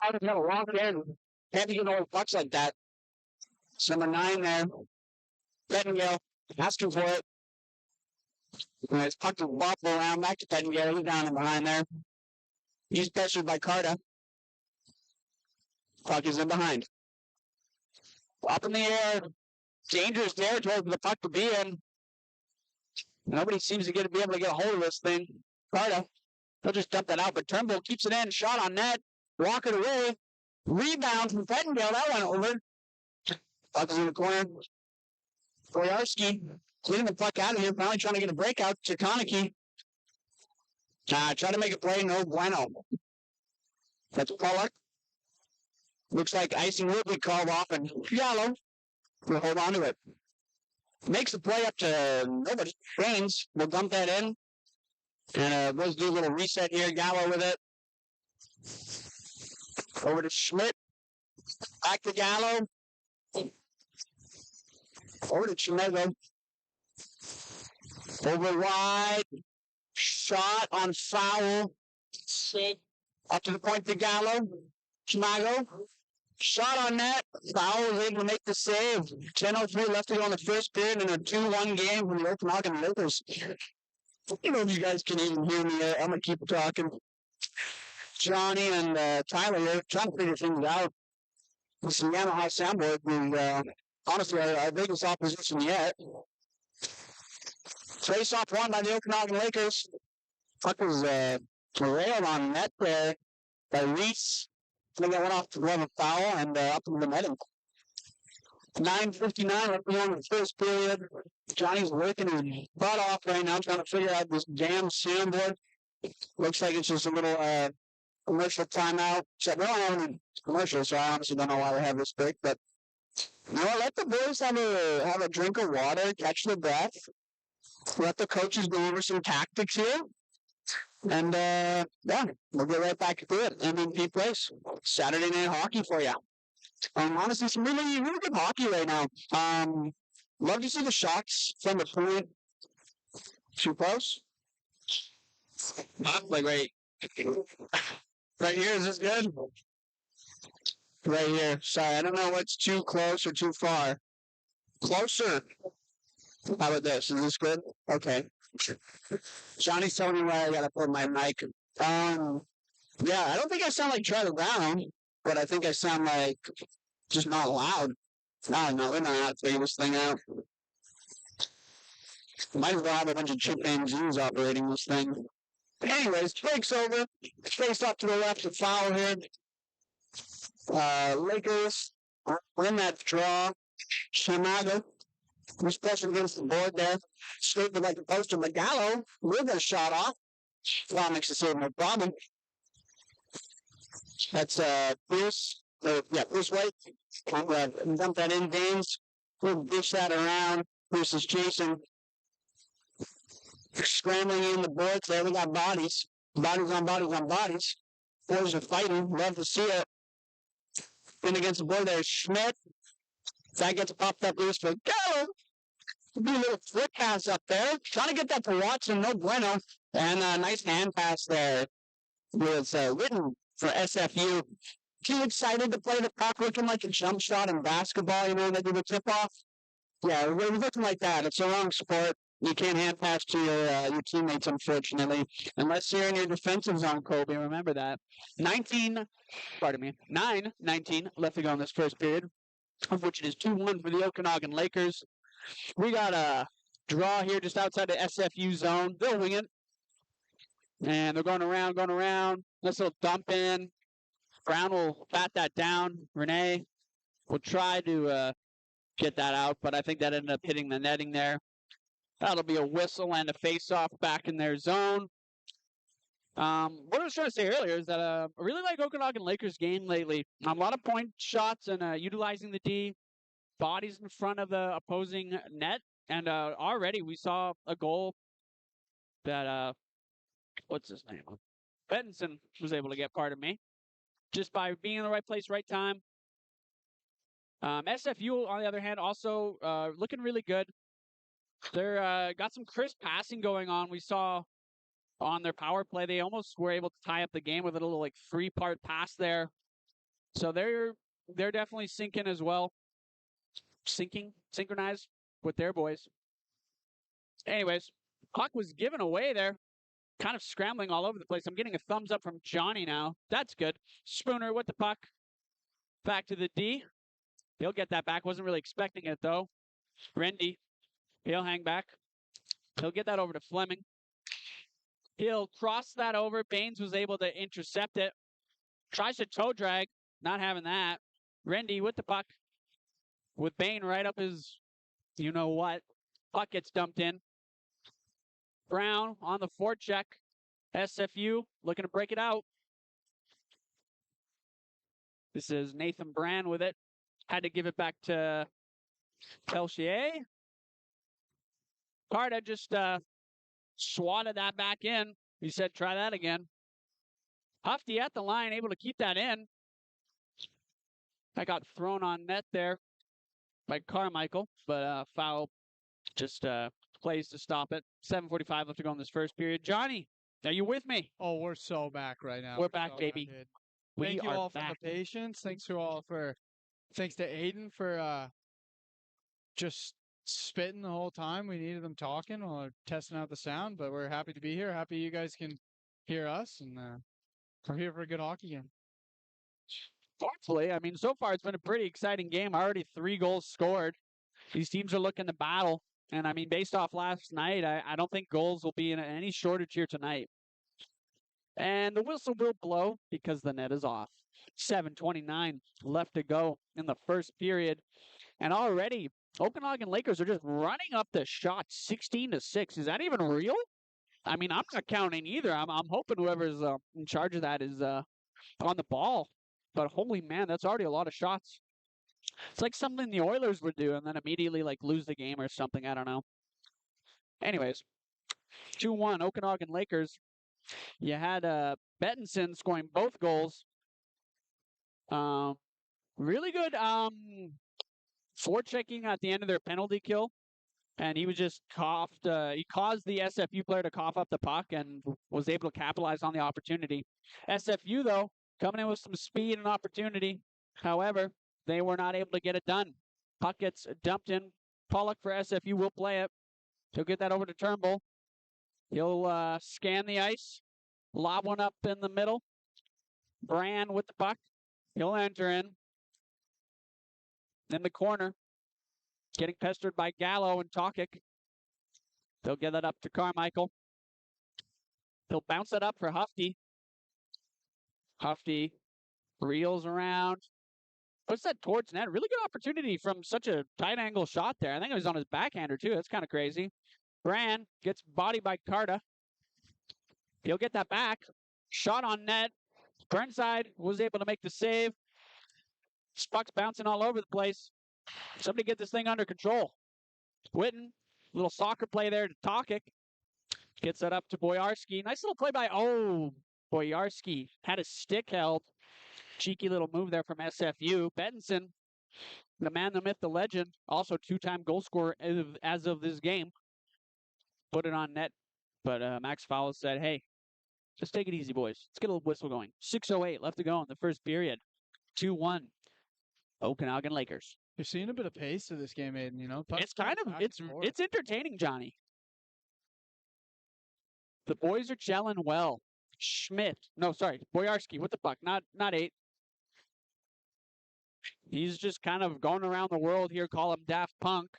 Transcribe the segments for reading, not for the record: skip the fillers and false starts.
I was gonna walk in. Had to get all bucks like that. It's number 9 there. Pettingill asking for it. And it's pucked the ball around back to Pettingill. He's down in behind there. He's pressured by Carta. Puck is in behind. Up in the air. Dangerous territory for the puck to be in. Nobody seems to be able to get a hold of this thing. Carta. He'll just dump that out, but Turnbull keeps it in. Shot on net. Walk it away. Rebound from Pettingill. That went over. Puck is in the corner. Boyarski cleaning the puck out of here. Finally trying to get a breakout. Chikoniki. Try to make a play. No bueno. That's Pollock. Looks like icing will be called off, and Yellow will hold on to it. Makes the play up to nobody. Trains will dump that in. And let's do a little reset here. Gallo with it. Over to Schmidt. Back to Gallo. Over to Chimego. Over wide. Shot on foul. Up to the point to Gallo. Chimago. Shot on net. Foul was able to make the save. 10:03 left to go in the first period in a 2-1 game from the Okanagan Lakers. I don't know if you guys can even hear me. I'm going to keep talking. Johnny and Tyler are trying to figure things out. With some Yamaha soundboard. And honestly, our biggest opposition yet. Face-off won by the Okanagan Lakers. Puck was railed on net there by Reese. I think that went off to grab a foul and up in the netting. 9:59 left to go in the first period. Johnny's working his butt off right now, trying to figure out this damn soundboard. Looks like it's just a little commercial timeout. So we don't have any commercials, so I honestly don't know why we have this break. But you know, let the boys have a drink of water, catch their breath. Let the coaches go over some tactics here. And, yeah, we'll get right back to it. MVP place. Saturday night hockey for you. Honestly, some really, really good hockey right now. Love to see the shots from the point. Too close? Like right here. Is this good? Right here. Sorry, I don't know what's too close or too far. Closer. How about this? Is this good? Okay. Johnny's telling me where I gotta put my mic. Yeah, I don't think I sound like Charlie Brown, but I think I sound like just not loud. No, we're not figuring this thing out. Might as well have a bunch of chimpanzees operating this thing. Anyways, breaks over. Face up to the left, a foul here. Lakers win that draw. Shamaga was pushing against the board there. Straight with like the poster. Magallo with a shot off. Well, makes the save no problem. That's Bruce. Bruce White. Dump that in, Danes. We'll dish that around. Bruce is chasing. Scrambling in the boards there. We got bodies. Bodies on bodies on bodies. Boys are fighting. Love to see it. In against the board there. Schmidt. That gets popped up loose for Gallo. Do a little flip pass up there. Trying to get that to Watson. No bueno. And a nice hand pass there. Was written for SFU. Too excited to play the puck, looking like a jump shot in basketball, they do the tip-off. Yeah, we're looking like that. It's the wrong sport. You can't hand pass to your teammates, unfortunately, unless you're in your defensive zone, Kobe. Remember that. 9-19 left to go in this first period, of which it is 2-1 for the Okanagan Lakers. We got a draw here just outside the SFU zone. They'll wing it. And they're going around. Nice little dump in. Brown will bat that down. Renee will try to get that out, but I think that ended up hitting the netting there. That'll be a whistle and a face-off back in their zone. What I was trying to say earlier is that I really like Okanagan Lakers' game lately. A lot of point shots and utilizing the D, bodies in front of the opposing net, and already we saw a goal that what's his name? Bettinson was able to get, pardon me, just by being in the right place, right time. SFU, on the other hand, also looking really good. They're got some crisp passing going on. We saw on their power play, they almost were able to tie up the game with a little like 3-part pass there. So they're definitely sinking as well. Synchronized with their boys. Anyways, puck was given away there. Kind of scrambling all over the place. I'm getting a thumbs up from Johnny now. That's good. Spooner with the puck. Back to the D. He'll get that back. Wasn't really expecting it, though. Rendy. He'll hang back. He'll get that over to Fleming. He'll cross that over. Baines was able to intercept it. Tries to toe drag. Not having that. Rendy with the puck. With Bain right up his you-know-what. Puck gets dumped in. Brown on the forecheck. SFU looking to break it out. This is Nathan Brand with it. Had to give it back to Pelchier. Carta just swatted that back in. He said, try that again. Hufty at the line, able to keep that in. That got thrown on net there by Carmichael, but foul just plays to stop it. 7:45 left to go in this first period. Johnny, are you with me? Oh, we're so back right now. We're back, baby. Thank you all for the patience. Thanks to Aiden for just spitting the whole time. We needed them talking while we're testing out the sound, but we're happy to be here. Happy you guys can hear us, and we're here for a good hockey game. Hopefully. I mean, so far it's been a pretty exciting game. Already 3 goals scored. These teams are looking to battle. And, I mean, based off last night, I don't think goals will be in any shortage here tonight. And the whistle will blow because the net is off. 7:29 left to go in the first period. And already, Okanagan Lakers are just running up the shot 16-6. Is that even real? I mean, I'm not counting either. I'm hoping whoever's in charge of that is on the ball. But holy man, that's already a lot of shots. It's like something the Oilers would do and then immediately like lose the game or something. I don't know. Anyways, 2-1 Okanagan Lakers. You had Bettinson scoring both goals. Really good forechecking at the end of their penalty kill. And he was just he caused the SFU player to cough up the puck and was able to capitalize on the opportunity. SFU, though, coming in with some speed and opportunity. However, they were not able to get it done. Puck gets dumped in. Pollock for SFU will play it. He'll get that over to Turnbull. He'll scan the ice, lob one up in the middle. Brand with the puck. He'll enter in the corner, getting pestered by Gallo and Tokic. They'll get that up to Carmichael. He'll bounce it up for Hufty. Hufty reels around. Puts that towards net. Really good opportunity from such a tight angle shot there. I think it was on his backhander, too. That's kind of crazy. Brand gets bodied by Carta. He'll get that back. Shot on net. Burnside was able to make the save. Puck's bouncing all over the place. Somebody get this thing under control. Witten, little soccer play there to Tokic. Gets that up to Boyarski. Nice little play by, Boyarski. Had his stick held. Cheeky little move there from SFU. Bettinson, the man, the myth, the legend. Also two-time goal scorer as of this game. Put it on net. But Max Fowles said, hey, just take it easy, boys. Let's get a little whistle going. 6:08 left to go in the first period. 2-1. Okanagan Lakers. You're seeing a bit of pace to this game, Aiden, you know? It's kind of, it's entertaining, Johnny. The boys are gelling well. Boyarski with the puck, not 8. He's just kind of going around the world here, call him Daft Punk.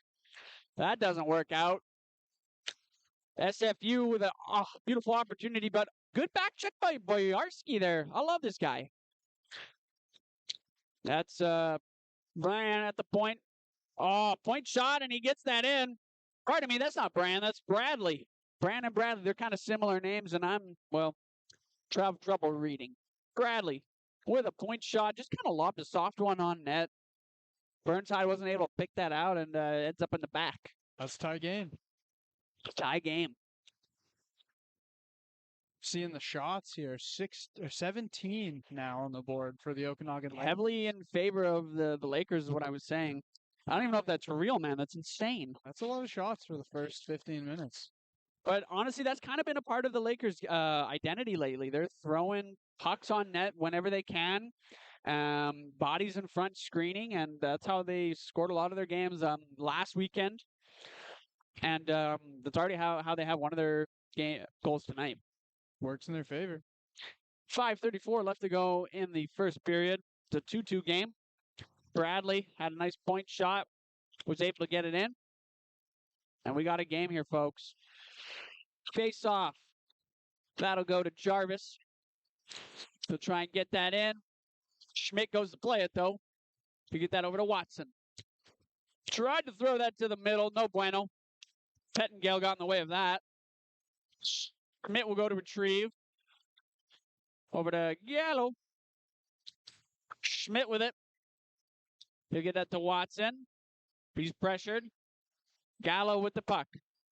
That doesn't work out. SFU with a beautiful opportunity, but good back check by Boyarski there. I love this guy. That's Brian at the point. Point shot, and he gets that in. Pardon me, that's not Brian, that's Bradley. Brandon Bradley, they're kind of similar names, and I'm, have trouble reading. Bradley with a point shot, just kind of lobbed a soft one on net. Burnside wasn't able to pick that out and ends up in the back. That's a tie game. Tie game. Seeing the shots here, 17 now on the board for the Okanagan Lakers. Heavily in favor of the Lakers is what I was saying. I don't even know if that's real, man. That's insane. That's a lot of shots for the first 15 minutes. But honestly, that's kind of been a part of the Lakers' identity lately. They're throwing pucks on net whenever they can, bodies in front screening, and that's how they scored a lot of their games last weekend. And that's already how they have one of their goals tonight. Works in their favor. 5:34 left to go in the first period. It's a 2-2 game. Bradley had a nice point shot, was able to get it in. And we got a game here, folks. Face off. That'll go to Jarvis. He'll try and get that in. Schmidt goes to play it, though. To get that over to Watson. Tried to throw that to the middle. No bueno. Pettingale got in the way of that. Schmidt will go to retrieve. Over to Gallo. Schmidt with it. He'll get that to Watson. He's pressured. Gallo with the puck.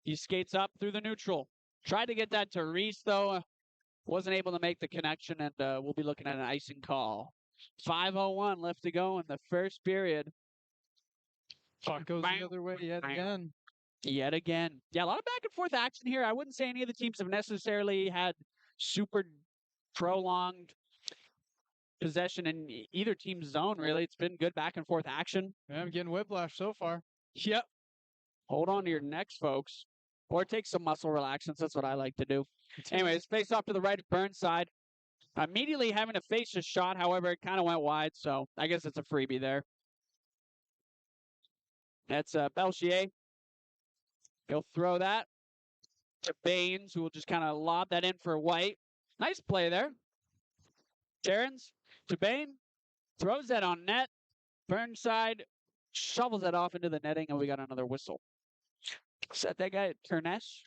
He skates up through the neutral. Tried to get that to Reese, though. Wasn't able to make the connection, and we'll be looking at an icing call. 5:01 left to go in the first period. Puck goes the other way yet again. Yet again. Yeah, a lot of back and forth action here. I wouldn't say any of the teams have necessarily had super prolonged possession in either team's zone, really. It's been good back and forth action. Yeah, I'm getting whiplash so far. Yep. Hold on to your necks, folks. Or take some muscle relaxants. That's what I like to do. Anyways, face off to the right of Burnside. Immediately having to face a shot. However, it kind of went wide, so I guess it's a freebie there. That's Belchier. He'll throw that to Baines, who will just kind of lob that in for White. Nice play there. Terrence to Bain. Throws that on net. Burnside shovels that off into the netting, and we got another whistle. Is that guy, Turness?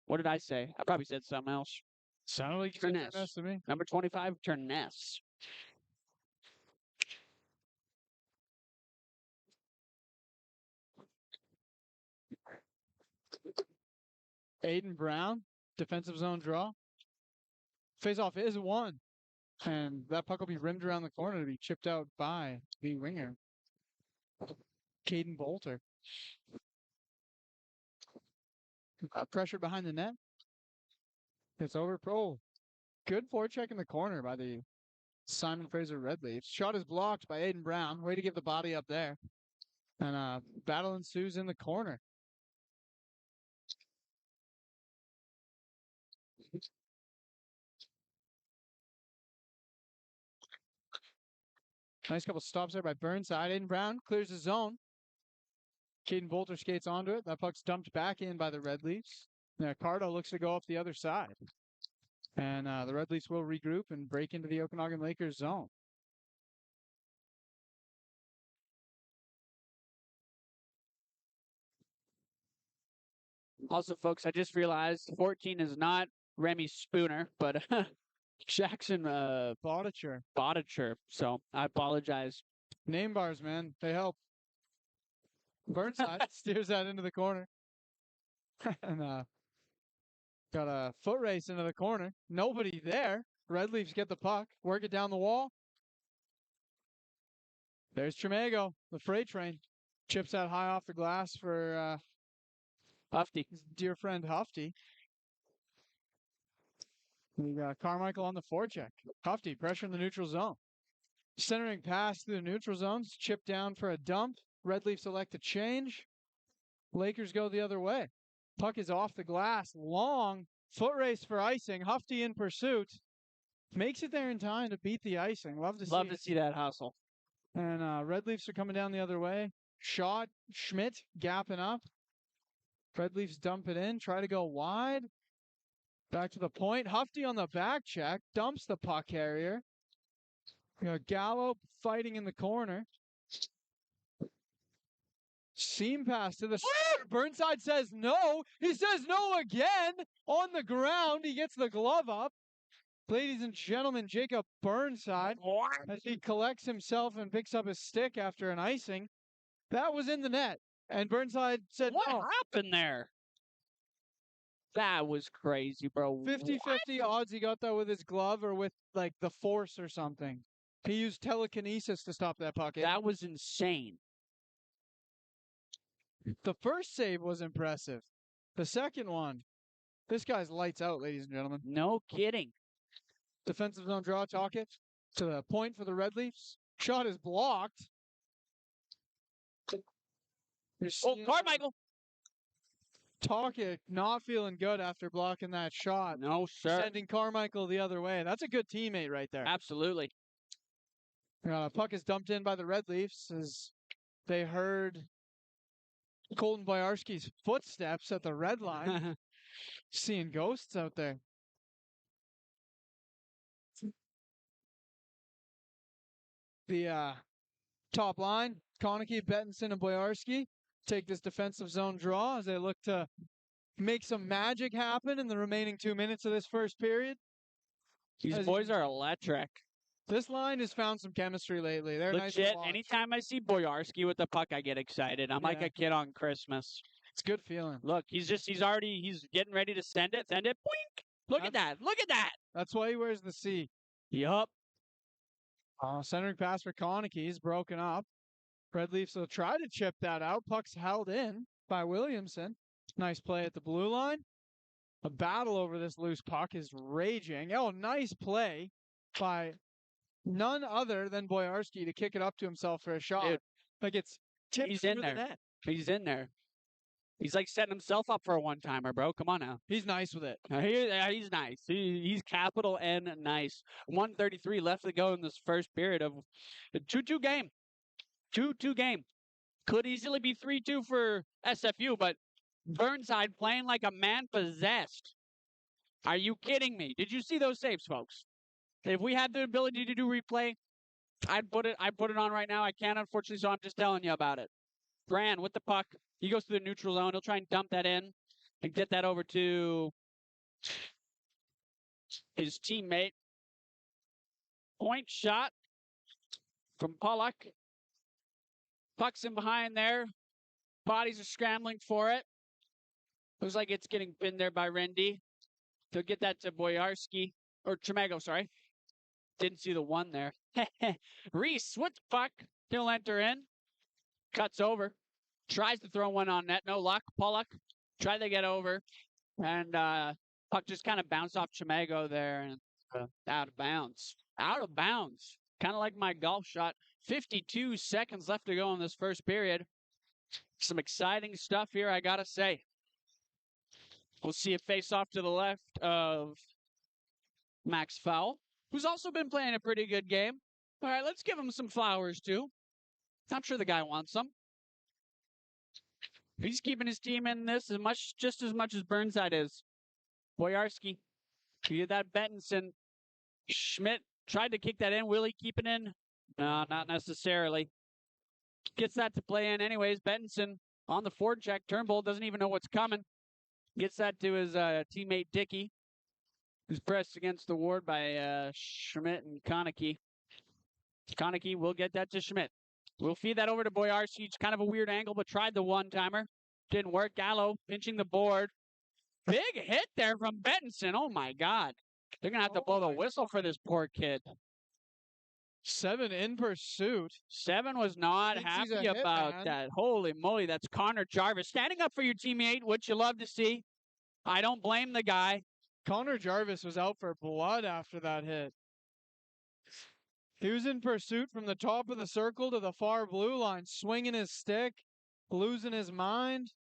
What did I say? I probably said something else. Sounded like you said Turness to me. Number 25, Turness. Aiden Brown, defensive zone draw. Face-off is 1. And that puck will be rimmed around the corner to be chipped out by the winger, Caden Bolter. Pressure behind the net. It's over. Oh, good forecheck in the corner by the Simon Fraser Red Leafs. Shot is blocked by Aiden Brown. Way to give the body up there. And battle ensues in the corner. Nice couple stops there by Burnside. Aiden Brown clears the zone. Caden Bolter skates onto it. That puck's dumped back in by the Red Leafs. Now Cardo looks to go up the other side. And the Red Leafs will regroup and break into the Okanagan Lakers zone. Also, folks, I just realized 14 is not Remy Spooner, but Jackson Bodicher. So I apologize. Name bars, man. They help. Burnside steers that into the corner. And got a foot race into the corner. Nobody there. Red Leafs get the puck. Work it down the wall. There's Tremago, the freight train. Chips out high off the glass for Hufty. his dear friend Hufty. We got Carmichael on the forecheck. Hufty, pressure in the neutral zone. Centering pass through the neutral zones. Chip down for a dump. Red Leafs elect to change. Lakers go the other way. Puck is off the glass. Long foot race for icing. Hufty in pursuit. Makes it there in time to beat the icing. Love to see that hustle. And Red Leafs are coming down the other way. Shot. Schmidt gapping up. Red Leafs dump it in. Try to go wide. Back to the point. Hufty on the back check. Dumps the puck carrier. Gallo fighting in the corner. Seam pass to the center. Burnside says no. He says no again. On the ground. He gets the glove up. Ladies and gentlemen, Jacob Burnside, as he collects himself and picks up his stick after an icing. That was in the net. And Burnside said What no. happened there? That was crazy, bro. 50-50 odds he got that with his glove or with, like, the force or something. He used telekinesis to stop that puck. That was insane. The first save was impressive. The second one, this guy's lights out, ladies and gentlemen. No kidding. Defensive zone draw, Talkit to the point for the Red Leafs. Shot is blocked. Oh, Carmichael. Talkit not feeling good after blocking that shot. No, sir. Sending Carmichael the other way. That's a good teammate right there. Absolutely. Puck is dumped in by the Red Leafs as they heard Colton Boyarski's footsteps at the red line. Seeing ghosts out there. The top line, Konecki, Bettinson, and Boyarski take this defensive zone draw as they look to make some magic happen in the remaining 2 minutes of this first period. These boys are electric. This line has found some chemistry lately. They're nice to Legit, watch. anytime I see Boyarski with the puck, I get excited. I'm like a kid on Christmas. It's a good feeling. Look, he's getting ready to send it. Boink! Look at that. That's why he wears the C. Yup. Centering pass for Konecki is broken up. Red Leafs will try to chip that out. Puck's held in by Williamson. Nice play at the blue line. A battle over this loose puck is raging. Oh, nice play by none other than Boyarski to kick it up to himself for a shot. Dude, like it's tipped he's in over the there. net. He's in there. He's like setting himself up for a one-timer, bro. Come on now. He's nice with it. He's nice. He's capital N nice. 1:33 left to go in this first period of the 2-2 game. 2-2 game. Could easily be 3-2 for SFU, but Burnside playing like a man possessed. Are you kidding me? Did you see those saves, folks? If we had the ability to do replay, I'd put it on right now. I can't, unfortunately, so I'm just telling you about it. Brand with the puck. He goes to the neutral zone. He'll try and dump that in and get that over to his teammate. Point shot from Pollock. Puck's in behind there. Bodies are scrambling for it. Looks like it's getting pinned there by Rendy. He'll get that to Boyarski. Or Tremago, sorry. Didn't see the one there. Reese, what the fuck? He'll enter in. Cuts over. Tries to throw one on net. No luck. Pollock tried to get over. And puck just kind of bounced off Chimago there and out of bounds. Out of bounds. Kind of like my golf shot. 52 seconds left to go in this first period. Some exciting stuff here, I gotta say. We'll see a face-off to the left of Max Fowl, who's also been playing a pretty good game. All right, let's give him some flowers, too. I'm sure the guy wants some. He's keeping his team in this just as much as Burnside is. Boyarski, he did that Bettinson. Schmidt tried to kick that in. Will he keep it in? No, not necessarily. Gets that to play in anyways. Bettinson on the forward check. Turnbull doesn't even know what's coming. Gets that to his teammate Dickey, who's pressed against the ward by Schmidt and Konecki. Konecki will get that to Schmidt. We'll feed that over to Boyarski. It's kind of a weird angle, but tried the one-timer. Didn't work. Gallo pinching the board. Big hit there from Bettinson. Oh, my God. They're going to have to blow the whistle for this poor kid. 7 in pursuit. 7 was not happy about that. Holy moly, that's Connor Jarvis. Standing up for your teammate, which you love to see. I don't blame the guy. Connor Jarvis was out for blood after that hit. He was in pursuit from the top of the circle to the far blue line, swinging his stick, losing his mind.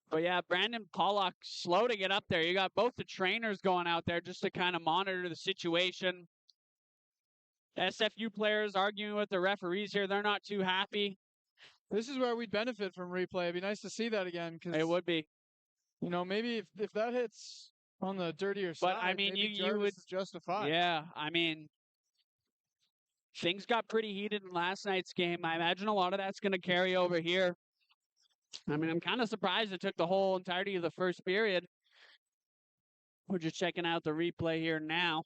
But yeah, Brandon Pollock, slow to get up there. You got both the trainers going out there just to kind of monitor the situation. SFU players arguing with the referees here. They're not too happy. This is where we'd benefit from replay. It'd be nice to see that again. It would be. You know, maybe if that hits on the dirtier side, but I mean, you would justify. Yeah, I mean, things got pretty heated in last night's game. I imagine a lot of that's going to carry over here. I mean, I'm kind of surprised it took the whole entirety of the first period. We're just checking out the replay here now.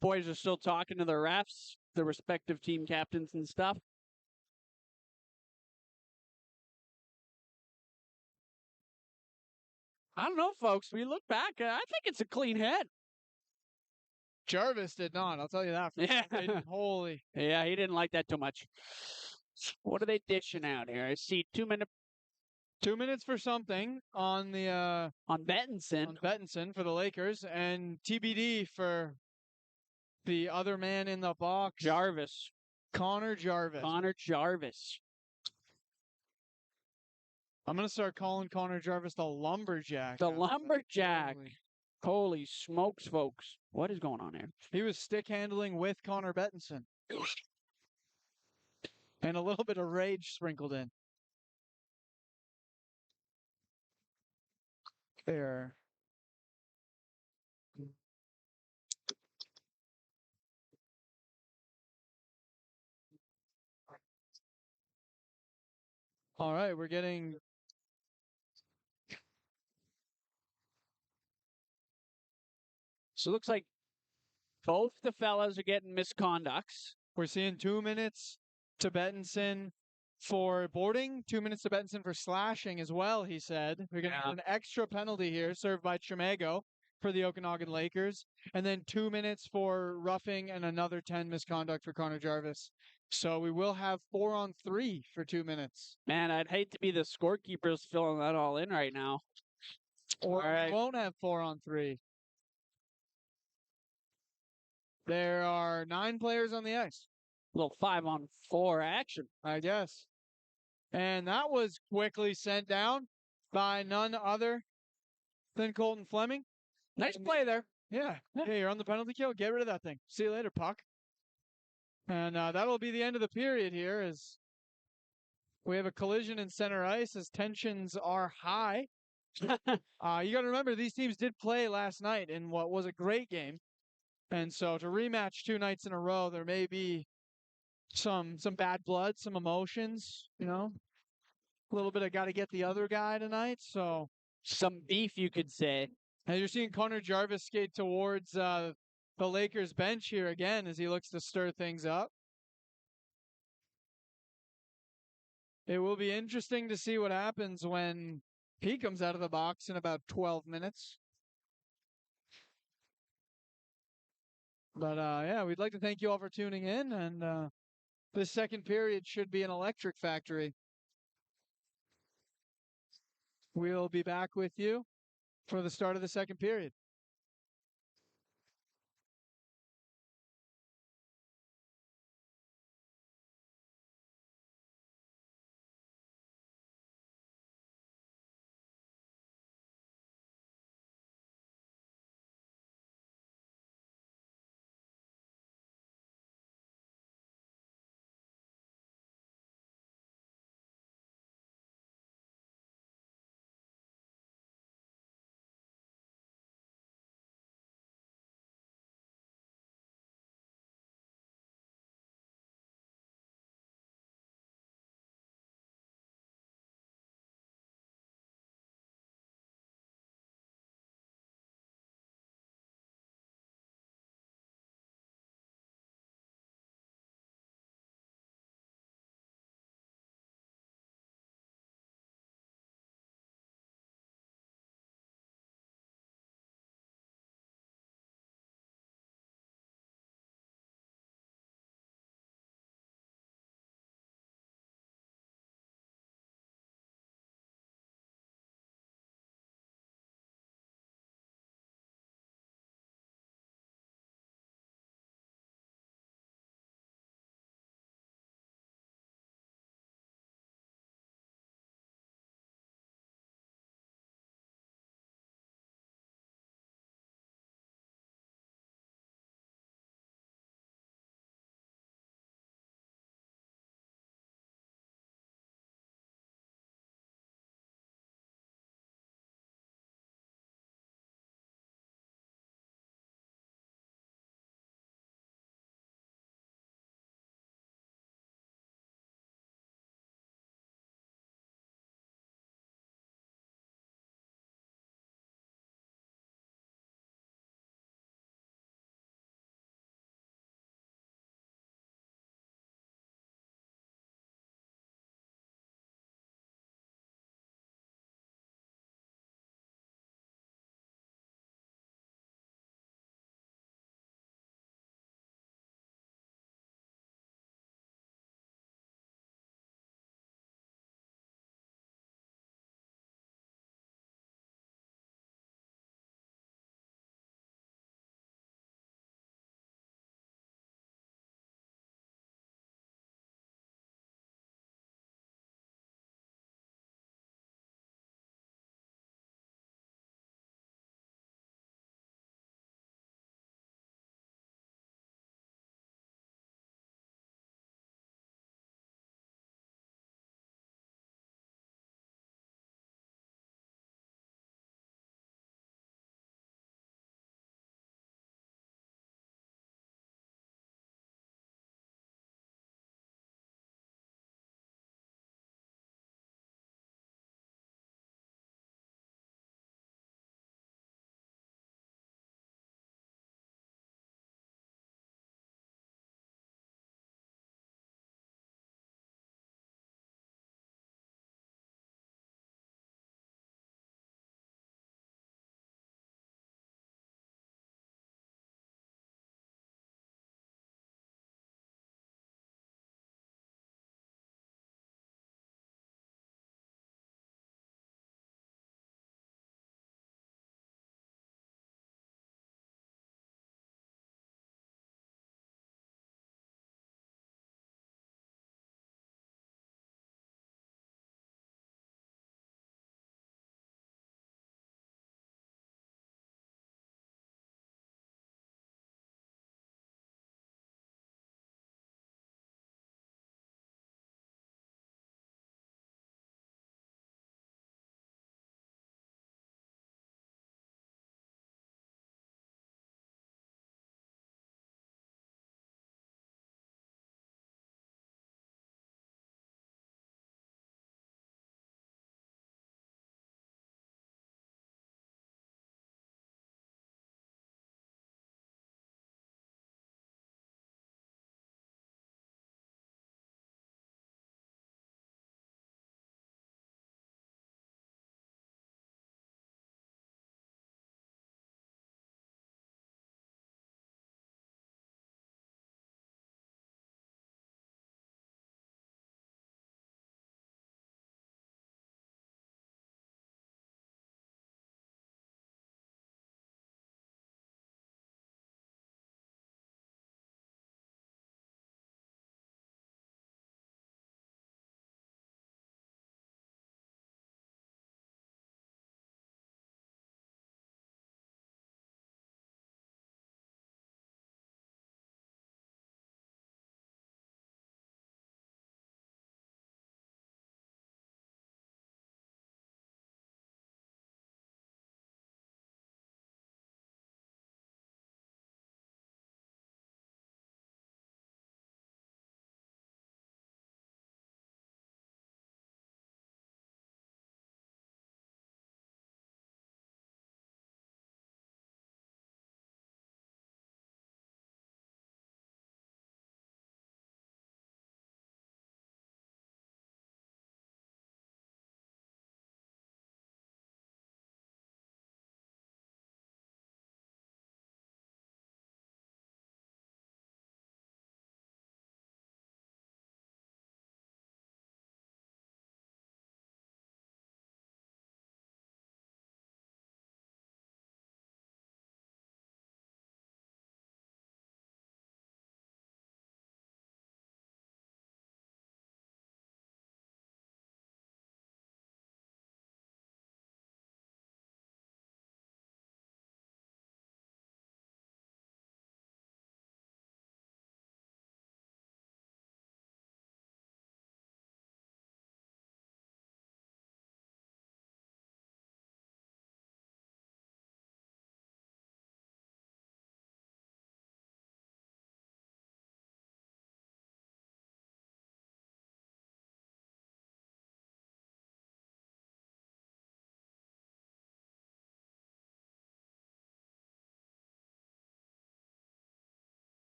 Boys are still talking to the refs, the respective team captains and stuff. I don't know, folks. We look back. I think it's a clean hit. Jarvis did not. I'll tell you that. Yeah. Holy. Yeah, he didn't like that too much. What are they dishing out here? I see 2 minutes. 2 minutes for something on the on Bettinson. On Bettinson for the Lakers, and TBD for the other man in the box. Jarvis. Connor Jarvis. Connor Jarvis. I'm going to start calling Connor Jarvis the Lumberjack. The Lumberjack. Holy smokes, folks. What is going on here? He was stick handling with Connor Bettinson. And a little bit of rage sprinkled in. There. All right, we're getting... So it looks like both the fellas are getting misconducts. We're seeing 2 minutes to Bettinson for boarding, 2 minutes to Bettinson for slashing as well, he said. We're going to have an extra penalty here served by Chimago for the Okanagan Lakers. And then 2 minutes for roughing and another 10 misconduct for Connor Jarvis. So we will have 4-on-3 for 2 minutes. Man, I'd hate to be the scorekeepers filling that all in right now. Or we won't have 4-on-3. There are 9 players on the ice. A little 5-on-4 action, I guess. And that was quickly sent down by none other than Colton Fleming. Nice play there. Yeah. Hey, you're on the penalty kill. Get rid of that thing. See you later, puck. And that'll be the end of the period here as we have a collision in center ice as tensions are high. You got to remember, these teams did play last night in what was a great game. And so to rematch 2 nights in a row, there may be some bad blood, some emotions, you know, a little bit of got to get the other guy tonight. So some beef, you could say. As you're seeing Connor Jarvis skate towards the Lakers bench here again as he looks to stir things up. It will be interesting to see what happens when he comes out of the box in about 12 minutes. But yeah, we'd like to thank you all for tuning in, and this second period should be an electric factory. We'll be back with you for the start of the second period.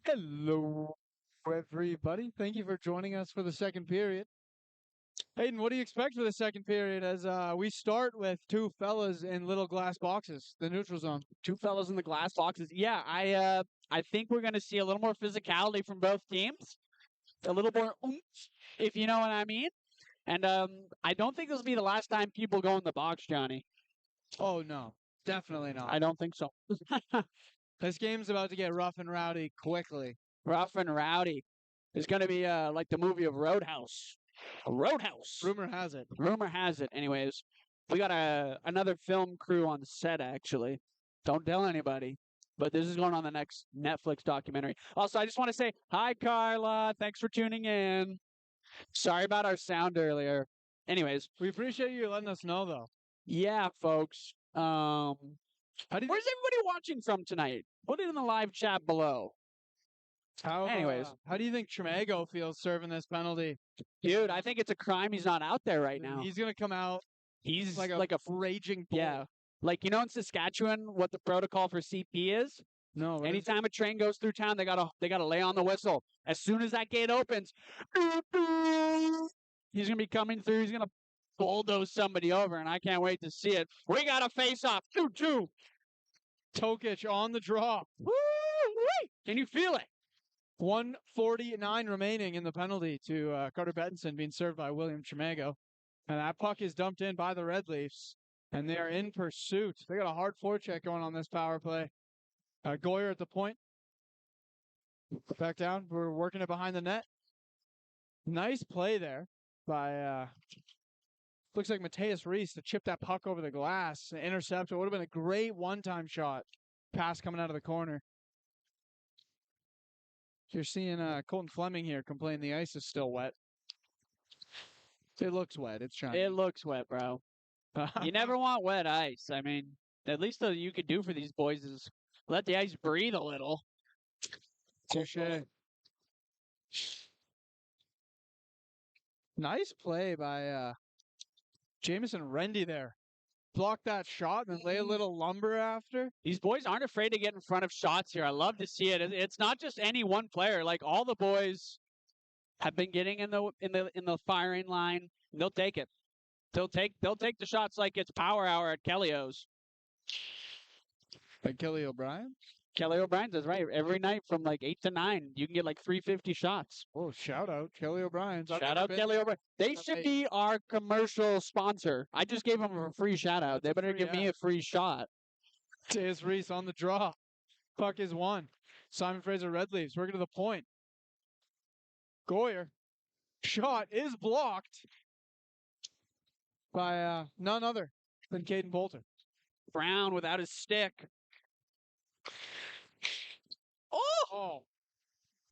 Hello, everybody. Thank you for joining us for the second period. Hayden, what do you expect for the second period as we start with two fellas in little glass boxes, the neutral zone? Two fellas in the glass boxes. Yeah, I think we're going to see a little more physicality from both teams, a little more oomph, if you know what I mean. And I don't think this will be the last time people go in the box, Johnny. Oh, no. Definitely not. I don't think so. This game's about to get rough and rowdy quickly. Rough and rowdy. It's going to be like the movie of Roadhouse. Roadhouse. Rumor has it. Rumor has it. Anyways, we got another film crew on set, actually. Don't tell anybody. But this is going on the next Netflix documentary. Also, I just want to say, hi, Carla. Thanks for tuning in. Sorry about our sound earlier. Anyways. We appreciate you letting us know, though. Yeah, folks. Where's everybody watching from tonight? Put it in the live chat below. Anyways, how do you think Tremago feels serving this penalty? Dude, I think it's a crime he's not out there right now. He's gonna come out. He's like a raging bull. Yeah. Like, you know, in Saskatchewan, what the protocol for CP is? No. Anytime a train goes through town, they gotta lay on the whistle. As soon as that gate opens, he's gonna be coming through. He's gonna bulldoze somebody over, and I can't wait to see it. We got a face-off. 2-2. Tokic on the draw. Woo-wee! Can you feel it? 1:49 remaining in the penalty to Carter Bettinson being served by William Tremago. And that puck is dumped in by the Red Leafs. And they are in pursuit. They got a hard forecheck going on this power play. Goyer at the point. Back down. We're working it behind the net. Nice play there by, looks like Mateus Reese to chip that puck over the glass. Intercept. It would have been a great one-time shot. Pass coming out of the corner. You're seeing Colton Fleming here complain the ice is still wet. It looks wet. It's shiny. It looks wet, bro. You never want wet ice. I mean, at least what you could do for these boys is let the ice breathe a little. Touche. Nice play by Jamison Rendy there. Block that shot and then lay a little lumber after. These boys aren't afraid to get in front of shots here. I love to see it. It's not just any one player. Like, all the boys have been getting in the firing line. They'll take it. They'll take the shots like it's power hour at Kelly's. Like Kelly O'Brien? Kelly O'Brien does, right. Every night from like 8 to 9, you can get like 350 shots. Oh, shout out Kelly O'Brien. Shout out Kelly O'Brien. They should be our commercial sponsor. I just gave them a free shout out. They better give me a free shot. Mateus Reese on the draw. Puck is won. Simon Fraser Red Leafs working to the point. Goyer. Shot is blocked by none other than Caden Bolter. Brown without his stick. Oh!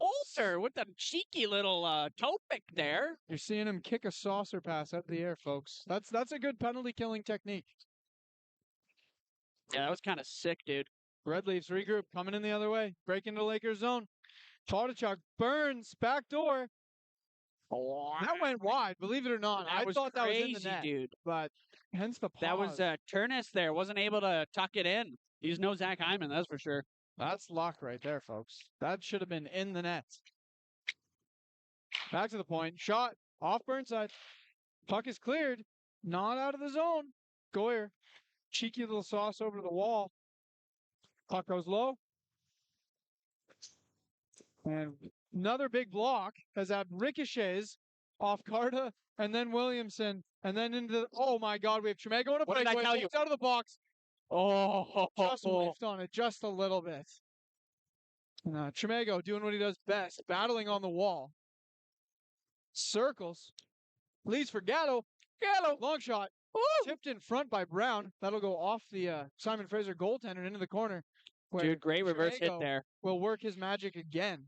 Bolter with the cheeky little toe pick there. You're seeing him kick a saucer pass out of the air, folks. That's a good penalty killing technique. Yeah, that was kind of sick, dude. Red Leafs regroup, coming in the other way, break into Lakers zone. Todachuk burns, back door. That went wide, believe it or not. I thought that was in the net, dude. But hence the pause. That was Turnus there. Wasn't able to tuck it in. He's no Zach Hyman, that's for sure. That's luck right there, folks. That should have been in the net. Back to the point. Shot off Burnside. Puck is cleared. Not out of the zone. Goyer. Cheeky little sauce over to the wall. Puck goes low. And another big block as that ricochets off Carta and then Williamson and then into the, oh my God, we have Tremago in a breakaway. What did I tell you? Out of the box. Oh, just whiffed on it just a little bit. And, Tremago doing what he does best, battling on the wall. Circles. Leads for Gatto. Gatto. Long shot. Ooh. Tipped in front by Brown. That'll go off the Simon Fraser goaltender into the corner. Dude, great reverse hit there. Will work his magic again.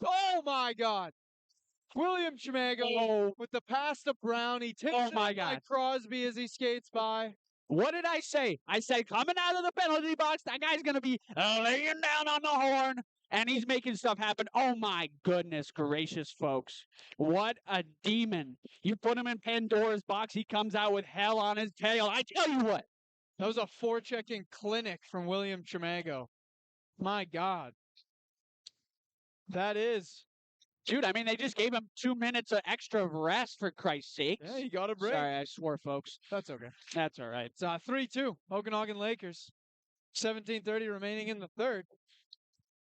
Oh my God. William Tremago with the pass to Brown. He tips it by Crosby as he skates by. What did I say? I said coming out of the penalty box, that guy's going to be laying down on the horn, and he's making stuff happen. Oh, my goodness gracious, folks. What a demon. You put him in Pandora's box, he comes out with hell on his tail. I tell you what. That was a forechecking clinic from William Tremago. My God. That is. Dude, I mean, they just gave him 2 minutes of extra rest, for Christ's sake. Yeah, he got a break. Sorry, I swore, folks. That's okay. That's all right. It's 3-2, Okanagan Lakers. 17:30 remaining in the third.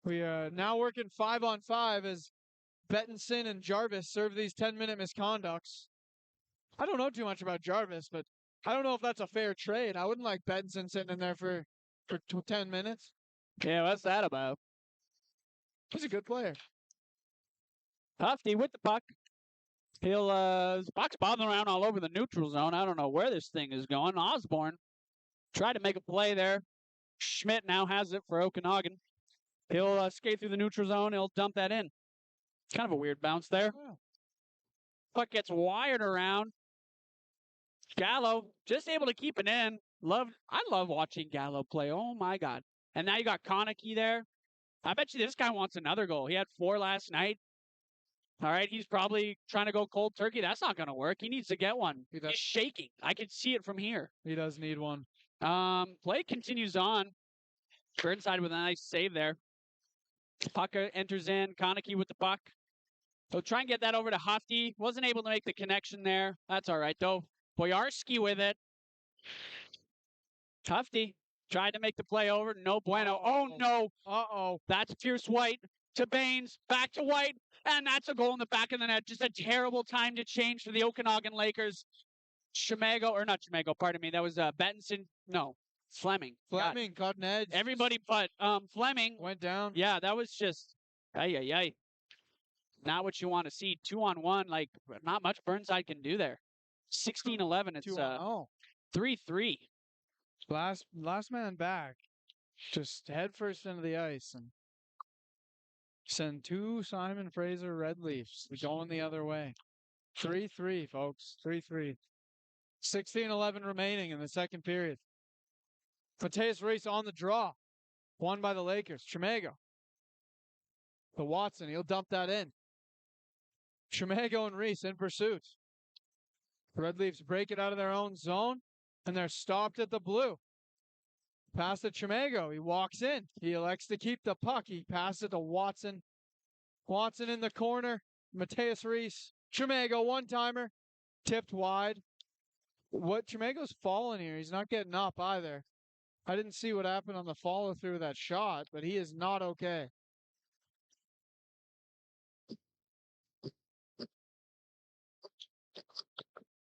We are now working 5-on-5 as Bettinson and Jarvis serve these 10-minute misconducts. I don't know too much about Jarvis, but I don't know if that's a fair trade. I wouldn't like Bettinson sitting in there for 10 minutes. Yeah, what's that about? He's a good player. Tufty with the puck. He'll, the puck's bobbing around all over the neutral zone. I don't know where this thing is going. Osborne tried to make a play there. Schmidt now has it for Okanagan. He'll skate through the neutral zone. He'll dump that in. Kind of a weird bounce there. Wow. Puck gets wired around. Gallo just able to keep it in. I love watching Gallo play. Oh my God. And now you got Konecki there. I bet you this guy wants another goal. He had 4 last night. All right, he's probably trying to go cold turkey. That's not going to work. He needs to get one. He's shaking. I can see it from here. He does need one. Play continues on. Burnside with a nice save there. Puck enters in. Konecki with the puck. He'll try and get that over to Hufty. Wasn't able to make the connection there. That's all right, though. Boyarski with it. Hufty tried to make the play over. No bueno. Oh, no. Uh-oh. That's Pierce White to Baines. Back to White. And that's a goal in the back of the net. Just a terrible time to change for the Okanagan Lakers. Pardon me. That was Bettinson. No, Fleming. Fleming caught an edge. Everybody but Fleming. Went down. Yeah, that was just, ay. Not what you want to see. 2-on-1, like, not much Burnside can do there. 16-11, it's 3-3. Last man back. Just head first into the ice and send 2 Simon Fraser Red Leafs going the other way. 3-3, folks. 3-3. 16-11 remaining in the second period. Mateus Reese on the draw. Won by the Lakers. Chimego. The Watson. He'll dump that in. Chimego and Reese in pursuit. The Red Leafs break it out of their own zone, and they're stopped at the blue. Pass to Chimego. He walks in. He elects to keep the puck. He passes it to Watson. Watson in the corner. Mateus Reese. Chimego, one-timer. Tipped wide. Chimego's falling here. He's not getting up either. I didn't see what happened on the follow-through of that shot, but he is not okay.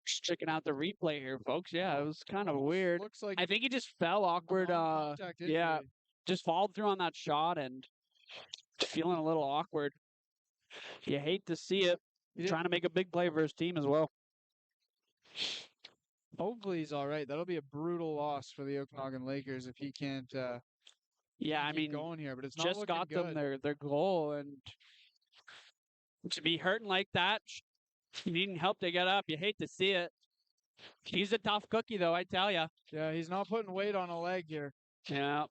Just checking out the replay here, folks. Yeah, it was kind of weird. Looks like I think he just fell awkward. Yeah, just followed through on that shot and feeling a little awkward. You hate to see it. Trying to make a big play for his team as well. Hopefully he's all right. That'll be a brutal loss for the Okanagan Lakers if he can't. Keep going here, but it's not just looking got good. them their goal, and to be hurting like that, needing help to get up, you hate to see it. He's a tough cookie, though, I tell you. Yeah, he's not putting weight on a leg here. Yeah.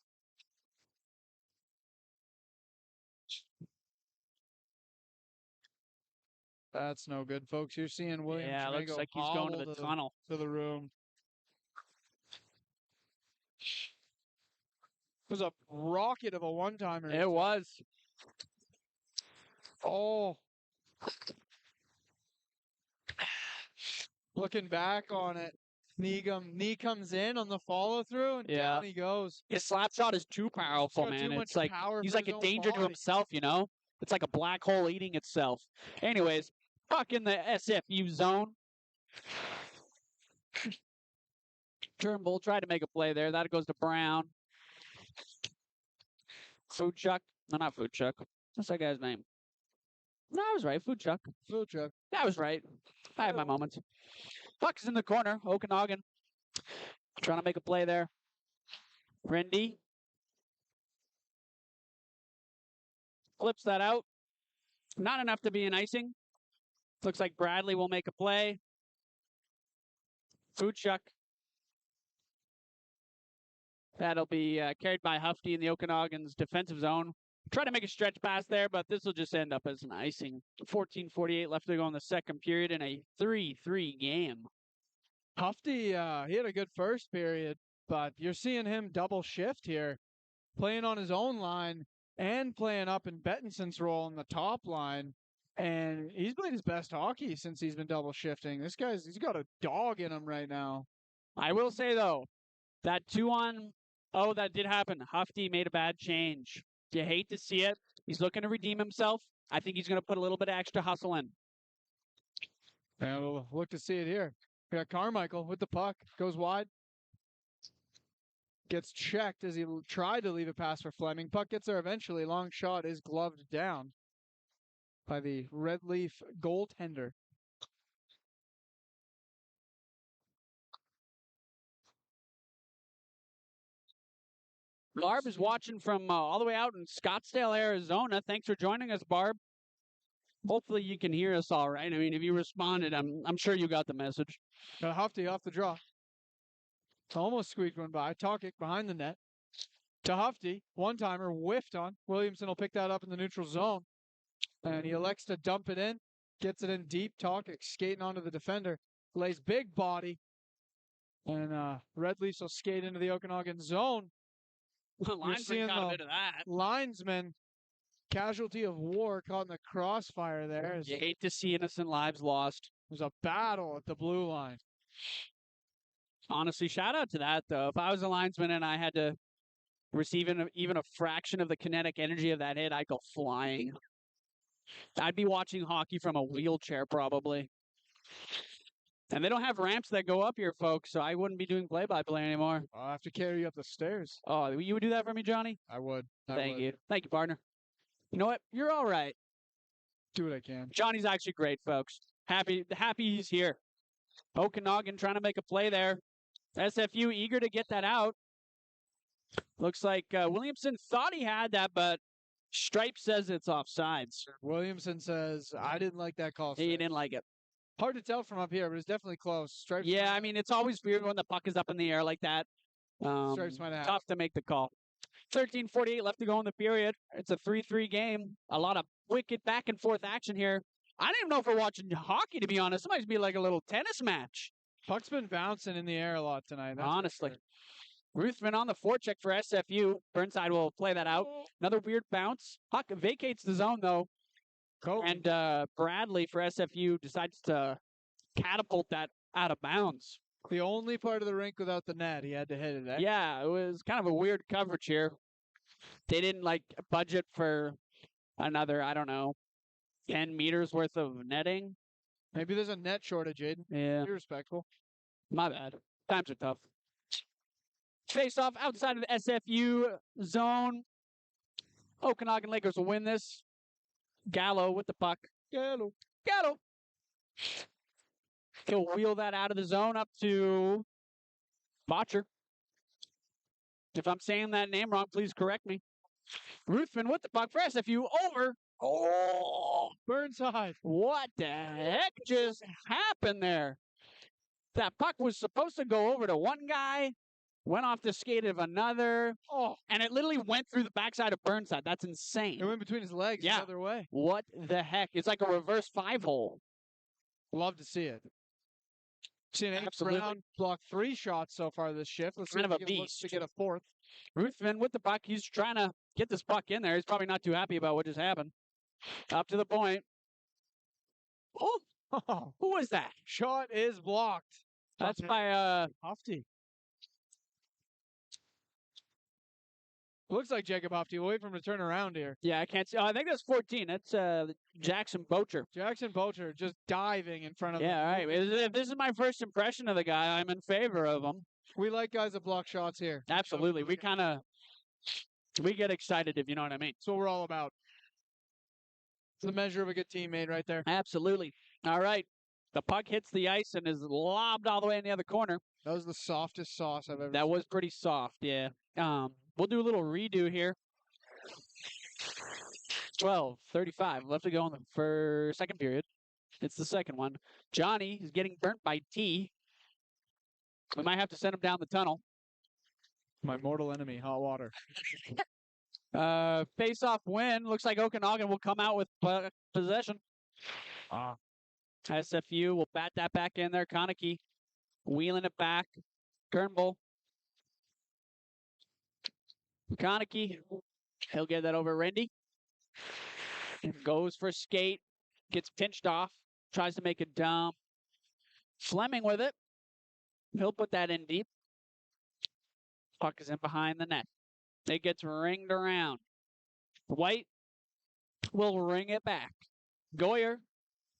That's no good, folks. You're seeing William Yeah, Chimego looks like he's going to the tunnel. To the room. It was a rocket of a one-timer. It was. Oh. Looking back on it, knee comes in on the follow-through, and down he goes. His slap shot is too powerful, man. It's like he's like a danger to himself, you know? It's like a black hole eating itself. Anyways, puck in the SFU zone. Turnbull tried to make a play there. That goes to Brown. Foodchuck. No, not Foodchuck. What's that guy's name? No, I was right. Foodchuck. That was right. I have my moments. Puck's in the corner. Okanagan. Trying to make a play there. Rendy. Flips that out. Not enough to be an icing. Looks like Bradley will make a play. Foodchuck. That'll be carried by Hufty in the Okanagan's defensive zone. Try to make a stretch pass there, but this will just end up as an icing. 14:48 left to go in the second period in a 3-3 game. Hufty, he had a good first period, but you're seeing him double shift here. Playing on his own line, and playing up in Bettinson's role in the top line. And he's played his best hockey since he's been double shifting. He's got a dog in him right now. I will say, though, that 2-on-0 that did happen, Hufty made a bad change. You hate to see it. He's looking to redeem himself. I think he's going to put a little bit of extra hustle in. And we'll look to see it here. We got Carmichael with the puck. Goes wide. Gets checked as he tried to leave a pass for Fleming. Puck gets there eventually. Long shot is gloved down by the Red Leaf goaltender. Barb is watching from all the way out in Scottsdale, Arizona. Thanks for joining us, Barb. Hopefully you can hear us all right. I mean, if you responded, I'm sure you got the message. Got Hufty off the draw. Almost squeaked one by. Tokic behind the net. To Hufty. One-timer whiffed on. Williamson will pick that up in the neutral zone. And he elects to dump it in. Gets it in deep. Tokic skating onto the defender. Lays big body. And Red Leafs will skate into the Okanagan zone. Linesman got a bit of that. Linesman, casualty of war, caught in the crossfire there. You hate to see innocent lives lost. There's a battle at the blue line. Honestly, shout out to that, though. If I was a linesman and I had to receive even a fraction of the kinetic energy of that hit, I'd go flying. I'd be watching hockey from a wheelchair, probably. And they don't have ramps that go up here, folks, so I wouldn't be doing play-by-play anymore. I'll have to carry you up the stairs. Oh, you would do that for me, Johnny? I would. Thank you. Thank you, partner. You know what? You're all right. Do what I can. Johnny's actually great, folks. Happy he's here. Okanagan trying to make a play there. SFU eager to get that out. Looks like Williamson thought he had that, but Stripe says it's offsides. Williamson says, I didn't like that call. He didn't like it. Hard to tell from up here, but it's definitely close. Stripes. Yeah, I mean, it's always weird when the puck is up in the air like that. Stripes might have. Tough to make the call. 13:48 left to go in the period. It's a 3-3 game. A lot of wicked back and forth action here. I don't even know if we're watching hockey, to be honest. It might be like a little tennis match. Puck's been bouncing in the air a lot tonight. Honestly. Ruthven on the forecheck for SFU. Burnside will play that out. Another weird bounce. Puck vacates the zone, though. And Bradley for SFU decides to catapult that out of bounds. The only part of the rink without the net. He had to hit it. Eh? Yeah, it was kind of a weird coverage here. They didn't budget for another, I don't know, 10 meters worth of netting. Maybe there's a net shortage, Aiden. Yeah. Be respectful. My bad. Times are tough. Face off outside of the SFU zone. Okanagan Lakers will win this. Gallo with the puck. Gallo. He'll wheel that out of the zone up to Botcher. If I'm saying that name wrong, please correct me. Ruthven with the puck for SFU over. Oh, Burnside. What the heck just happened there? That puck was supposed to go over to one guy, went off the skate of another. Oh, and it literally went through the backside of Burnside. That's insane. It went between his legs the other way. What the heck? It's like a reverse 5-hole. Love to see it. Seen Brown block 3 shots so far this shift. Let's see if he can look to get a 4th. Ruthven with the puck. He's trying to get this puck in there. He's probably not too happy about what just happened. Up to the point. Oh, who was that? Shot is blocked. That's by Hufty. Looks like Jacob Hufty. We'll wait for him to turn around here. Yeah, I can't see. Oh, I think that's 14. That's Jackson Bocher. Jackson Bocher just diving in front of him. Yeah, all right. If this is my first impression of the guy, I'm in favor of him. We like guys that block shots here. Absolutely. We get excited, if you know what I mean. That's what we're all about. It's the measure of a good teammate right there. Absolutely. All right. The puck hits the ice and is lobbed all the way in the other corner. That was the softest sauce I've ever seen. That was pretty soft, yeah. We'll do a little redo here. 12:35 left to go in the second period. It's the second one. Johnny is getting burnt by T. We might have to send him down the tunnel. My mortal enemy, hot water. Face-off win. Looks like Okanagan will come out with possession. SFU will bat that back in there. Konecki wheeling it back. Kernbull. Konecki He'll get that over Rendy. Goes for skate. Gets pinched off. Tries to make it dump. Fleming with it. He'll put that in deep. Puck is in behind the net. It gets ringed around. White will ring it back. Goyer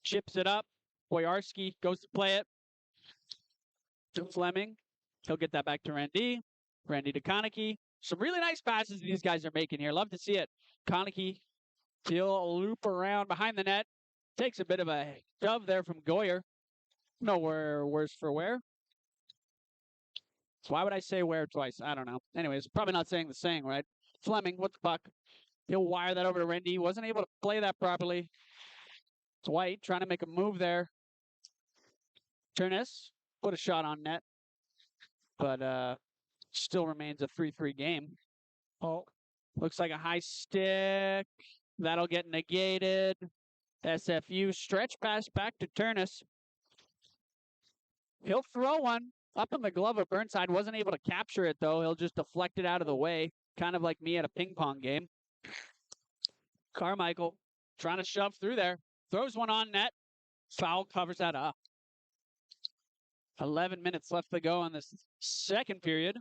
chips it up. Boyarski goes to play it to Fleming. He'll get that back to Randy. Randy to Konecki. Some really nice passes these guys are making here. Love to see it. Konecki, he'll loop around behind the net. Takes a bit of a shove there from Goyer. Nowhere worse for wear. Why would I say wear twice? I don't know. Anyways, probably not saying the saying, right? Fleming with the puck. He'll wire that over to Randy. Wasn't able to play that properly. White trying to make a move there. Turness put a shot on net. But still remains a 3-3 game. Oh, looks like a high stick. That'll get negated. SFU stretch pass back to Turness. He'll throw one up in the glove of Burnside. Wasn't able to capture it, though. He'll just deflect it out of the way. Kind of like me at a ping pong game. Carmichael trying to shove through there. Throws one on net. Foul covers that up. 11 minutes left to go in this second period.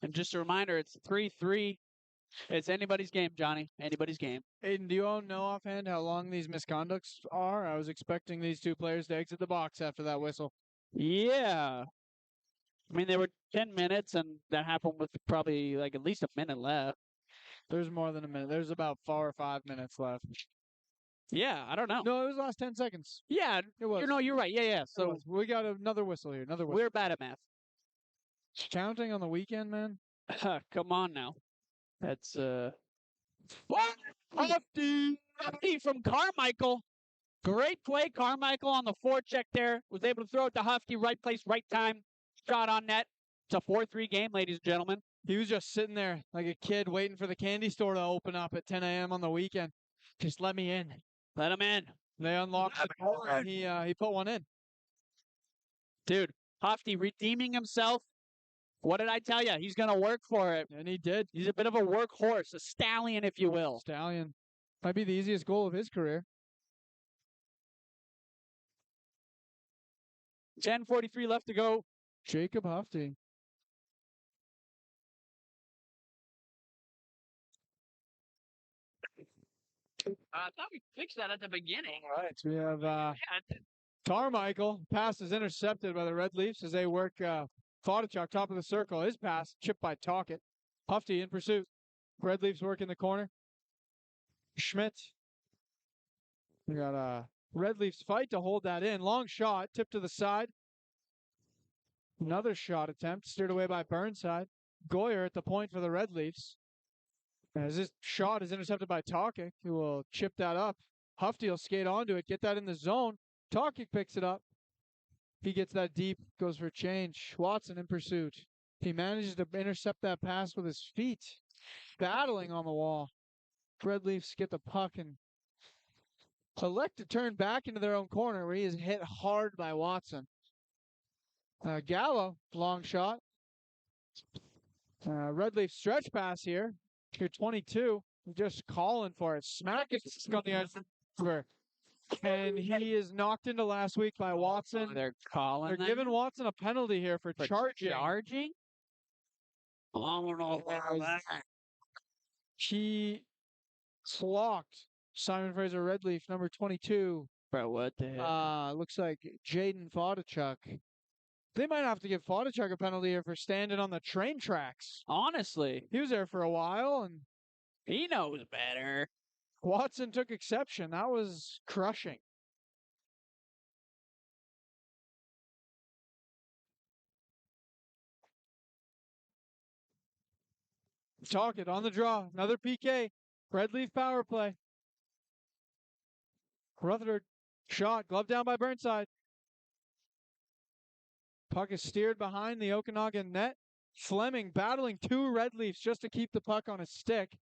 And just a reminder, it's 3-3. It's anybody's game, Johnny. Anybody's game. Aiden, do you all know offhand how long these misconducts are? I was expecting these two players to exit the box after that whistle. Yeah. I mean, they were 10 minutes, and that happened with probably like at least a minute left. There's more than a minute. There's about 4 or 5 minutes left. Yeah, I don't know. No, it was the last 10 seconds. Yeah, it was. You're right. Yeah. So we got another whistle here. Another whistle. We're bad at math. Counting on the weekend, man. Come on now. That's Hufty from Carmichael. Great play, Carmichael on the forecheck there. Was able to throw it to Hufty. Right place, right time. Shot on net. It's a 4-3 game, ladies and gentlemen. He was just sitting there like a kid waiting for the candy store to open up at 10 a.m. on the weekend. Just let me in. Let him in. They unlocked the door and he put one in. Dude, Hufty redeeming himself. What did I tell you? He's going to work for it. And he did. He's a bit of a workhorse, a stallion, if you will. Stallion. Might be the easiest goal of his career. 10:43 left to go. Jacob Hufty. I thought we fixed that at the beginning. All right. We have Carmichael. Pass is intercepted by the Red Leafs as they work Fodachuk, top of the circle. His pass, chipped by Tocchet. Hufty in pursuit. Red Leafs work in the corner. Schmidt. We got a Red Leafs fight to hold that in. Long shot, tipped to the side. Another shot attempt, steered away by Burnside. Goyer at the point for the Red Leafs. As this shot is intercepted by Tocchet, who will chip that up. Hufty will skate onto it, get that in the zone. Tocchet picks it up. He gets that deep, goes for change. Watson in pursuit. He manages to intercept that pass with his feet. Battling on the wall. Red Leafs get the puck and elect to turn back into their own corner where he is hit hard by Watson. Gallo, long shot. Red Leaf stretch pass here. Here 22. Just calling for it. Smack it on the ice. And he is knocked into last week by Watson. They're calling. They're giving Watson a penalty here for charging. Charging? I don't know about that. He clocked Simon Fraser Redleaf, number 22. Bro, what the hell? Looks like Jaden Fodachuk. They might have to give Fodachuk a penalty here for standing on the train tracks. Honestly. He was there for a while, and he knows better. Watson took exception. That was crushing. Tocchet on the draw. Another PK. Red Leaf power play. Rutherford shot. Glove down by Burnside. Puck is steered behind the Okanagan net. Fleming battling two Red Leafs just to keep the puck on his stick.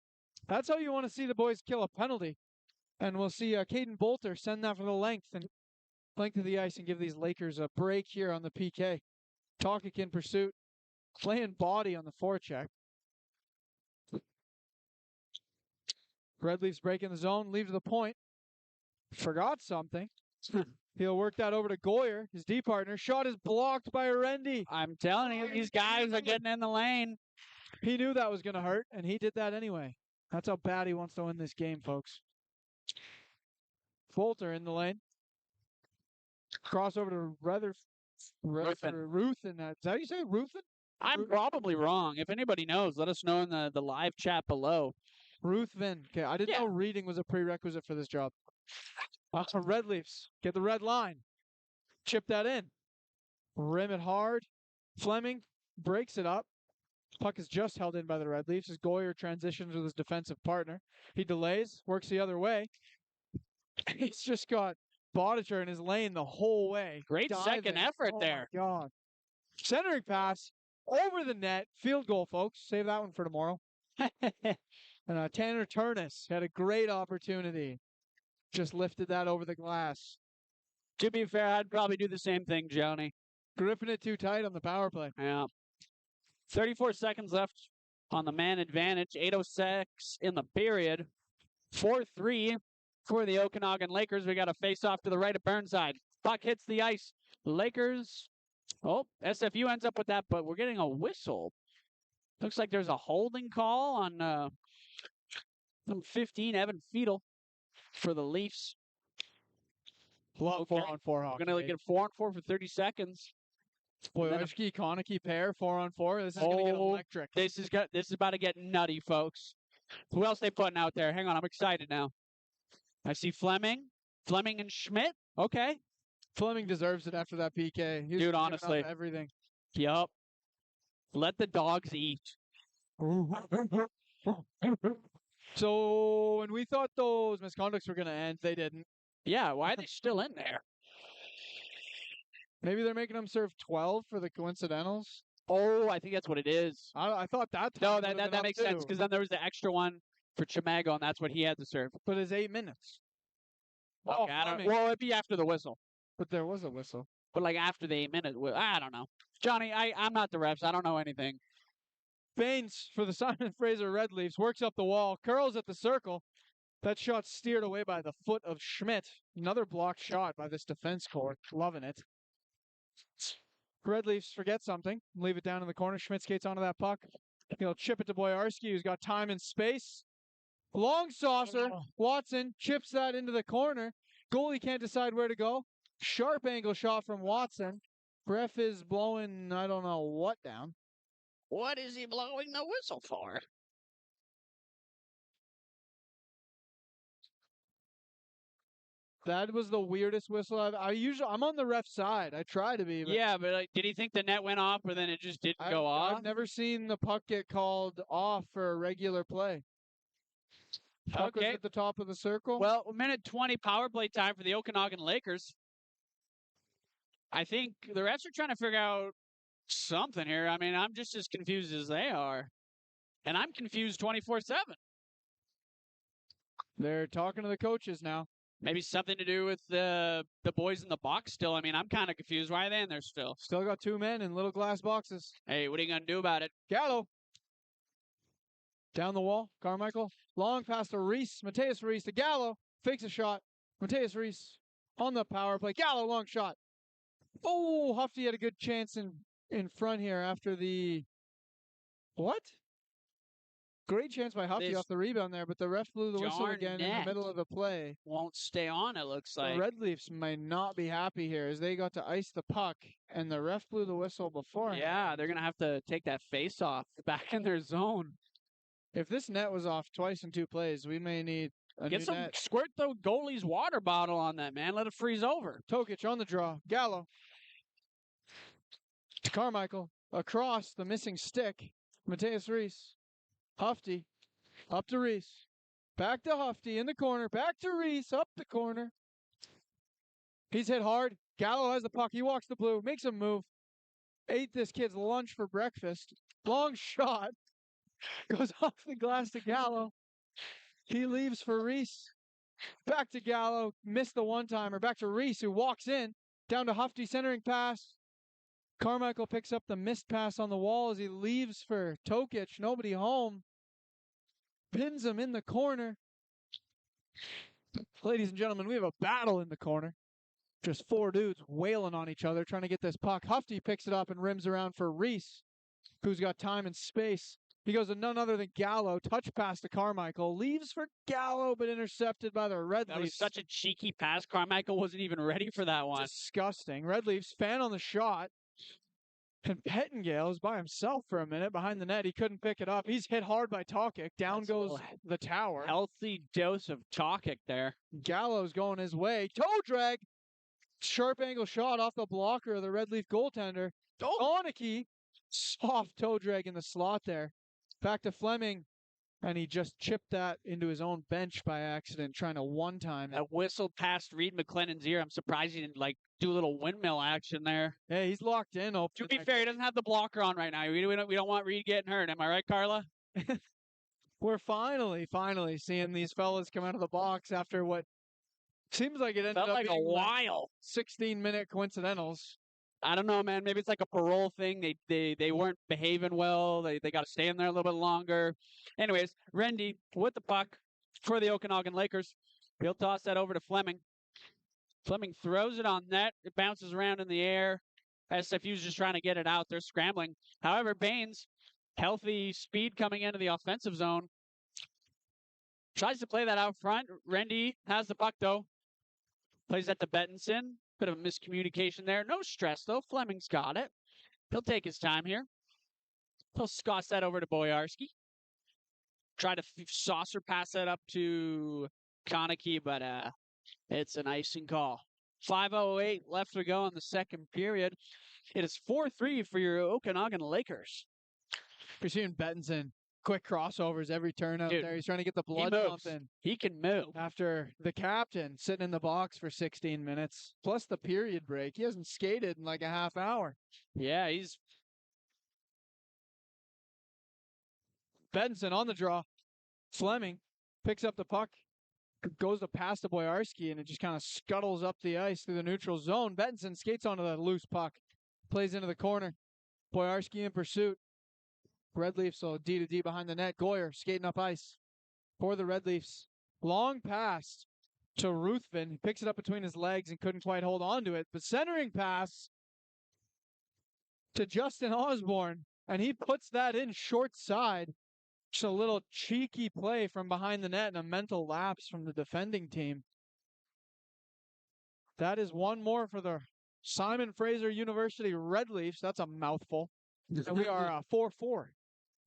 That's how you want to see the boys kill a penalty. And we'll see Caden Bolter send that for the length of the ice and give these Lakers a break here on the PK. Tocchet in pursuit. Playing body on the forecheck. Red Leafs breaking the zone, leave to the point. Forgot something. He'll work that over to Goyer, his D partner. Shot is blocked by Arendi. I'm telling you, these guys are getting in the lane. He knew that was going to hurt, and he did that anyway. That's how bad he wants to win this game, folks. Folter in the lane. Crossover to Ruthin. Is that how you say it? Ruthin? I'm probably wrong. If anybody knows, let us know in the live chat below. Ruthven. Okay, I didn't know reading was a prerequisite for this job. Red Leafs get the red line. Chip that in. Rim it hard. Fleming breaks it up. Puck is just held in by the Red Leafs as Goyer transitions with his defensive partner. He delays, works the other way. He's just got Bodicher in his lane the whole way. Great diving. Second effort there. My God. Centering pass over the net. Field goal, folks. Save that one for tomorrow. And Tanner Turnus had a great opportunity. Just lifted that over the glass. To be fair, I'd probably do the same thing, Johnny. Gripping it too tight on the power play. Yeah. 34 seconds left on the man advantage. 8:06 in the period. 4-3 for the Okanagan Lakers. We got a face-off to the right of Burnside. Puck hits the ice. Lakers. Oh, SFU ends up with that, but we're getting a whistle. Looks like there's a holding call on number 15, Evan Fiedel, for the Leafs. Love 4-on-4 hockey. We're going to get 4-on-4 for 30 seconds. Boyovsky, Konecki pair, 4-on-4. This is going to get electric. This is about to get nutty, folks. Who else they putting out there? Hang on, I'm excited now. I see Fleming and Schmidt. Okay. Fleming deserves it after that PK. Dude, honestly. Everything. Yup. Let the dogs eat. So when we thought those misconducts were going to end, they didn't. Yeah, why are they still in there? Maybe they're making them serve 12 for the coincidentals. Oh, I think that's what it is. I thought that. No, that makes sense because then there was the extra one for Chimago, and that's what he had to serve. But it's 8 minutes. Okay, well, it'd be after the whistle. But there was a whistle. But like after the 8 minutes, I don't know. Johnny, I'm not the refs. I don't know anything. Baines for the Simon Fraser Red Leafs works up the wall, curls at the circle. That shot steered away by the foot of Schmidt. Another blocked shot by this defense core. Loving it. Red Leafs forget something. Leave it down in the corner. Schmidt skates onto that puck. He'll chip it to Boyarski, who's got time and space. Long saucer. Watson chips that into the corner. Goalie can't decide where to go. Sharp angle shot from Watson. Ref is blowing, I don't know what down. What is he blowing the whistle for? That was the weirdest whistle I'm on the ref side. I try to be. But yeah, but did he think the net went off, or then it just didn't go off? I've never seen the puck get called off for a regular play. Puck was at the top of the circle. Well, minute 20 power play time for the Okanagan Lakers. I think the refs are trying to figure out something here. I mean, I'm just as confused as they are. And I'm confused 24/7. They're talking to the coaches now. Maybe something to do with the boys in the box still. I mean, I'm kind of confused. Why are they in there still? Still got 2 men in little glass boxes. Hey, what are you going to do about it? Gallo. Down the wall. Carmichael. Long pass to Reese. Mateus Reese to Gallo. Fakes a shot. Mateus Reese on the power play. Gallo, long shot. Oh, Hufty had a good chance in front here after the... What? Great chance by Hufty off the rebound there, but the ref blew the whistle again in the middle of the play. Won't stay on, it looks like. The Red Leafs might not be happy here as they got to ice the puck, and the ref blew the whistle before. Yeah, they're going to have to take that face off back in their zone. If this net was off twice in 2 plays, we may need a Get new some, net. Squirt the goalie's water bottle on that, man. Let it freeze over. Tokic on the draw. Gallo. To Carmichael. Across the missing stick. Mateus Reese. Hufty. Up to Reese. Back to Hufty in the corner. Back to Reese. Up the corner. He's hit hard. Gallo has the puck. He walks the blue. Makes a move. Ate this kid's lunch for breakfast. Long shot. Goes off the glass to Gallo. He leaves for Reese. Back to Gallo. Missed the one-timer. Back to Reese, who walks in. Down to Hufty, centering pass. Carmichael picks up the missed pass on the wall as he leaves for Tokic. Nobody home. Pins him in the corner. Ladies and gentlemen, we have a battle in the corner. Just four dudes wailing on each other, trying to get this puck. Hufty picks it up and rims around for Reese, who's got time and space. He goes to none other than Gallo. Touch pass to Carmichael. Leaves for Gallo, but intercepted by the Red Leafs. That was such a cheeky pass. Carmichael wasn't even ready for that one. Disgusting. Red Leafs fan on the shot. And Pettingale is by himself for a minute behind the net. He couldn't pick it up. He's hit hard by Talkic. Down goes the tower. Healthy dose of Talkic there. Gallo's going his way. Toe drag. Sharp angle shot off the blocker of the Red Leaf goaltender. Donachie. Soft toe drag in the slot there. Back to Fleming. And he just chipped that into his own bench by accident, trying to one-time it. That whistle past Reed McLennan's ear. I'm surprised he didn't, do a little windmill action there. Hey, he's locked in. To be fair, he doesn't have the blocker on right now. We don't want Reed getting hurt. Am I right, Carla? We're finally seeing these fellas come out of the box after what seems like it ended up like being a while. 16-minute coincidentals. I don't know, man. Maybe it's like a parole thing. They weren't behaving well. They got to stay in there a little bit longer. Anyways, Rendy with the puck for the Okanagan Lakers. He'll toss that over to Fleming. Fleming throws it on net. It bounces around in the air. SFU's just trying to get it out. They're scrambling. However, Baines, healthy speed coming into the offensive zone. Tries to play that out front. Rendy has the puck, though. Plays that to Bettinson. Bit of a miscommunication there. No stress, though. Fleming's got it. He'll take his time here. He'll scoss that over to Boyarski. Try to saucer pass that up to Konecki, but it's an icing call. 5:08 left to go in the second period. It is 4-3 for your Okanagan Lakers. You're seeing Bettinson. Quick crossovers every turn out there. He's trying to get the blood pumping. He can move. After the captain sitting in the box for 16 minutes, plus the period break. He hasn't skated in like a half hour. Yeah, he's... Bettinson on the draw. Fleming picks up the puck. Goes to pass to Boyarski, and it just kind of scuttles up the ice through the neutral zone. Bettinson skates onto the loose puck. Plays into the corner. Boyarski in pursuit. Red Leafs, so D to D behind the net. Goyer skating up ice for the Red Leafs. Long pass to Ruthven. He picks it up between his legs and couldn't quite hold on to it. But centering pass to Justin Osborne, and he puts that in short side. Just a little cheeky play from behind the net and a mental lapse from the defending team. That is one more for the Simon Fraser University Red Leafs. That's a mouthful. And we are 4-4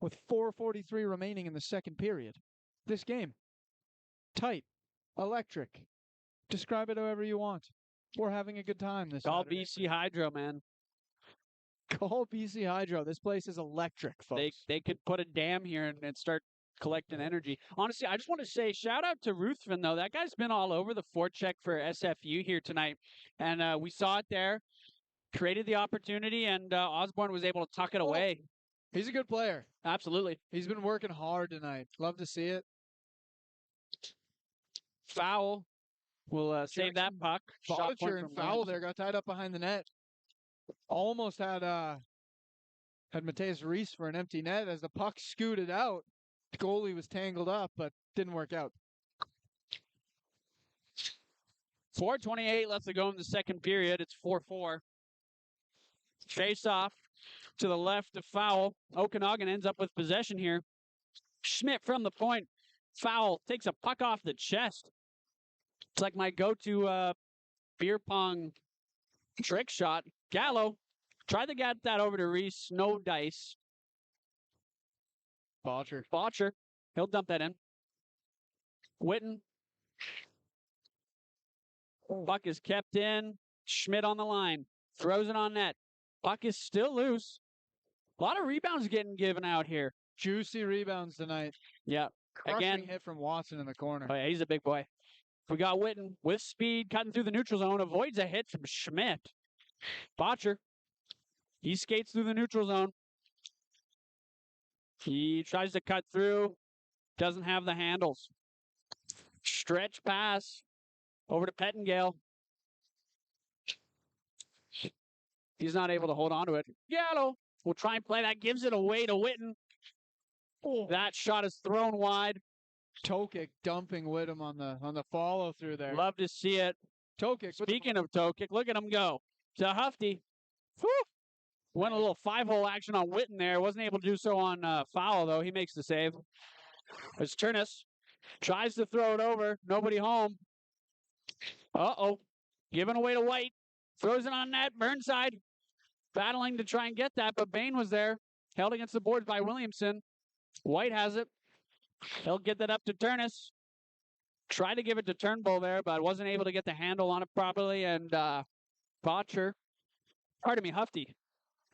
with 4:43 remaining in the second period. This game, tight, electric. Describe it however you want. We're having a good time this Call Saturday. BC Hydro, man. Call BC Hydro. This place is electric, folks. They could put a dam here and start collecting energy. Honestly, I just want to say shout out to Ruthven, though. That guy's been all over the forecheck for SFU here tonight. And we saw it there. Created the opportunity, and Osborne was able to tuck it away. He's a good player. Absolutely. He's been working hard tonight. Love to see it. Foul. We'll save that puck. Botcher and foul there. Got tied up behind the net. Almost had Mateus Reese for an empty net as the puck scooted out. The goalie was tangled up, but didn't work out. 4:28 left to go in the second period. It's 4-4. Face off to the left of Foul. Okanagan ends up with possession here. Schmidt from the point. Foul takes a puck off the chest. It's like my go-to beer pong trick shot. Gallo tried to get that over to Reese. No dice. Botcher. He'll dump that in. Witten. Puck is kept in. Schmidt on the line. Throws it on net. Puck is still loose. A lot of rebounds getting given out here. Juicy rebounds tonight. Yeah. Crushing hit from Watson in the corner. Oh, yeah, he's a big boy. We got Witten with speed, cutting through the neutral zone, avoids a hit from Schmidt. Botcher. He skates through the neutral zone. He tries to cut through. Doesn't have the handles. Stretch pass over to Pettingale. He's not able to hold on to it. Gallo will try and play that. Gives it away to Witten. Oh, that shot is thrown wide. Tokic dumping Whittam on the follow through there. Love to see it. Tokic. Speaking of Tokic, look at him go. To Hufty. Whew. Went a little 5-hole action on Witten there. Wasn't able to do so on foul, though. He makes the save. As Turnus tries to throw it over. Nobody home. Uh-oh. Giving away to White. Throws it on net. Burnside battling to try and get that, but Bain was there. Held against the boards by Williamson. White has it. He'll get that up to Turnus. Tried to give it to Turnbull there, but wasn't able to get the handle on it properly. And Hufty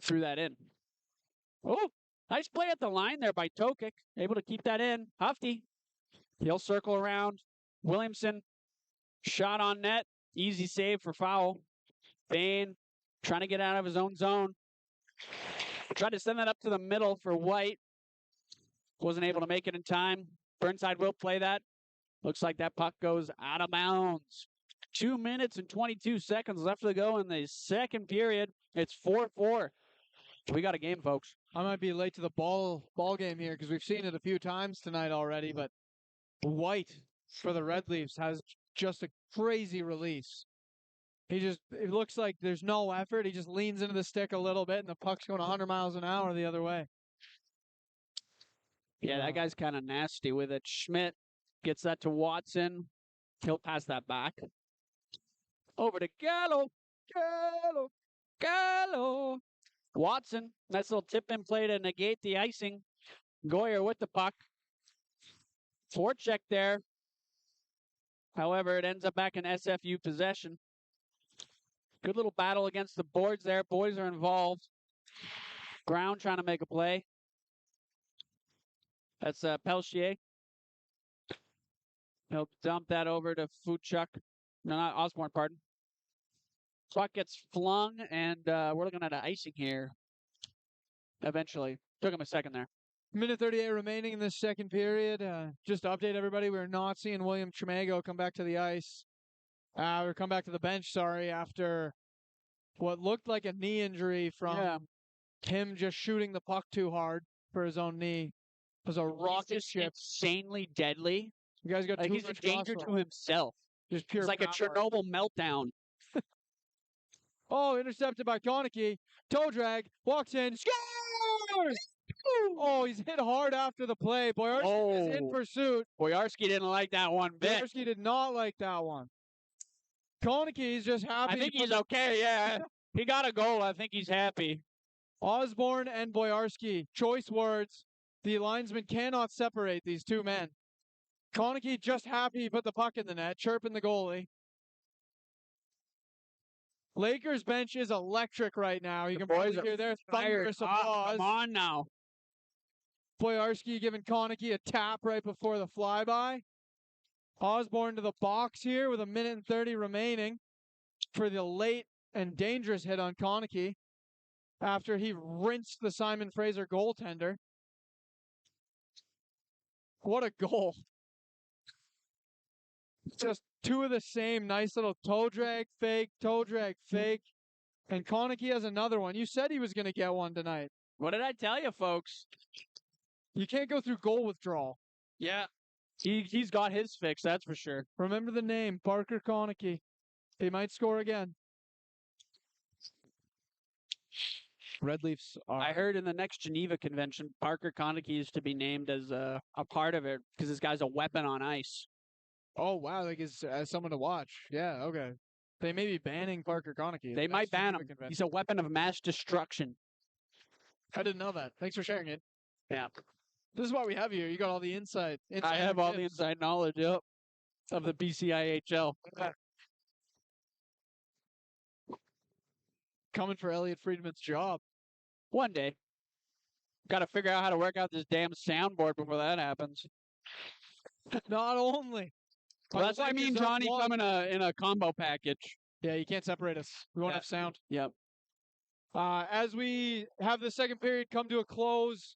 threw that in. Oh, nice play at the line there by Tokic. Able to keep that in. Hufty. He'll circle around. Williamson. Shot on net. Easy save for foul. Bain trying to get out of his own zone. Tried to send that up to the middle for White. Wasn't able to make it in time. Burnside will play that. Looks like that puck goes out of bounds. 2 minutes and 22 seconds left to go in the second period. It's 4-4. We got a game, folks. I might be late to the ball game here because we've seen it a few times tonight already, but White for the Red Leafs has just a crazy release. It looks like there's no effort. He just leans into the stick a little bit and the puck's going 100 miles an hour the other way. Yeah, that guy's kind of nasty with it. Schmidt gets that to Watson. He'll pass that back. Over to Gallo. Gallo. Watson. Nice little tip-in play to negate the icing. Goyer with the puck. Forecheck there. However, it ends up back in SFU possession. Good little battle against the boards there. Boys are involved. Brown trying to make a play. That's Pelchier. He'll dump that over to Fuchuk. No, not Osborne, pardon. Puck gets flung, and we're looking at an icing here. Eventually. Took him a second there. Minute 38 remaining in this second period. Just to update everybody, we're not seeing William Tremago come back to the ice. Or come back to the bench, sorry, after what looked like a knee injury from him just shooting the puck too hard for his own knee. It was a rocket ship. Insanely deadly. You guys got he's a danger to himself. Just pure It's like power. a Chernobyl meltdown. Oh, intercepted by Konecki. Toe drag. Walks in. Scores! Oh, he's hit hard after the play. Boyarski is in pursuit. Boyarski didn't like that one bit. Boyarski did not like that one. Konecki is just happy. I think he's okay, yeah. He got a goal. I think he's happy. Osborne and Boyarski. Choice words. The linesman cannot separate these two men. Konecki just happy he put the puck in the net, chirping the goalie. Lakers bench is electric right now. You can probably hear their thunderous applause. Come on now. Boyarski giving Konecki a tap right before the flyby. Osborne to the box here with 1:30 remaining for the late and dangerous hit on Konecki after he rinsed the Simon Fraser goaltender. What a goal. Just two of the same. Nice little toe drag fake, And Konecki has another one. You said he was going to get one tonight. What did I tell you, folks? You can't go through goal withdrawal. Yeah. He's got his fix, that's for sure. Remember the name, Parker Konecki. He might score again. Red Leafs are... I heard in the next Geneva convention, Parker Konecki is to be named as a part of it because this guy's a weapon on ice. Oh, wow. Like, as someone to watch. Yeah, okay. They may be banning Parker Konecki. They might ban him. He's a weapon of mass destruction. I didn't know that. Thanks for sharing it. Yeah. This is what we have here. You got all the inside I have all the inside knowledge, yep, of the BCIHL. Coming for Elliot Friedman's job. One day. Got to figure out how to work out this damn soundboard before that happens. Not only. Well, that's what I mean, Johnny, come in a combo package. Yeah, you can't separate us. We won't have sound. Yep. As we have the second period come to a close,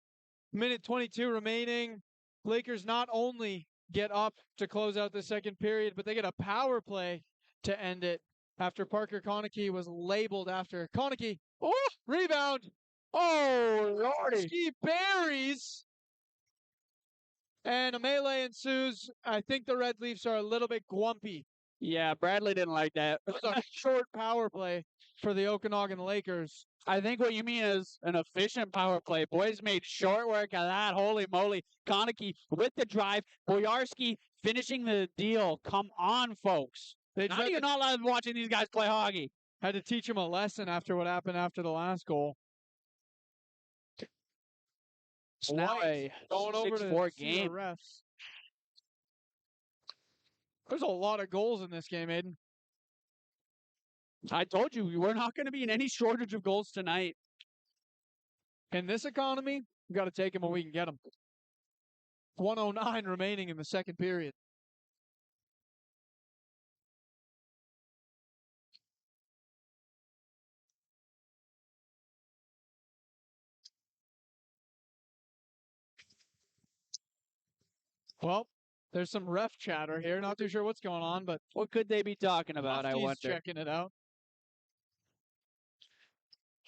1:22 remaining. Lakers not only get up to close out the second period, but they get a power play to end it after Parker Konecki was labeled after. Konecki, rebound. Oh, Lordy. He buries And a melee ensues. I think the Red Leafs are a little bit grumpy. Yeah, Bradley didn't like that. It was a short power play for the Okanagan Lakers. I think what you mean is an efficient power play. Boys made short work of that. Holy moly. Konecki with the drive. Boyarski finishing the deal. Come on, folks. How do you not love watching these guys play hockey? Had to teach him a lesson after what happened after the last goal. It's now a going over to 6-4 see the game. refs. There's a lot of goals in this game, Aiden. I told you, we're not going to be in any shortage of goals tonight. In this economy, we got to take them when we can get them. 1:09 remaining in the second period. Well, there's some ref chatter here. Not too sure what's going on, but what could they be talking about? I wonder. Checking it out.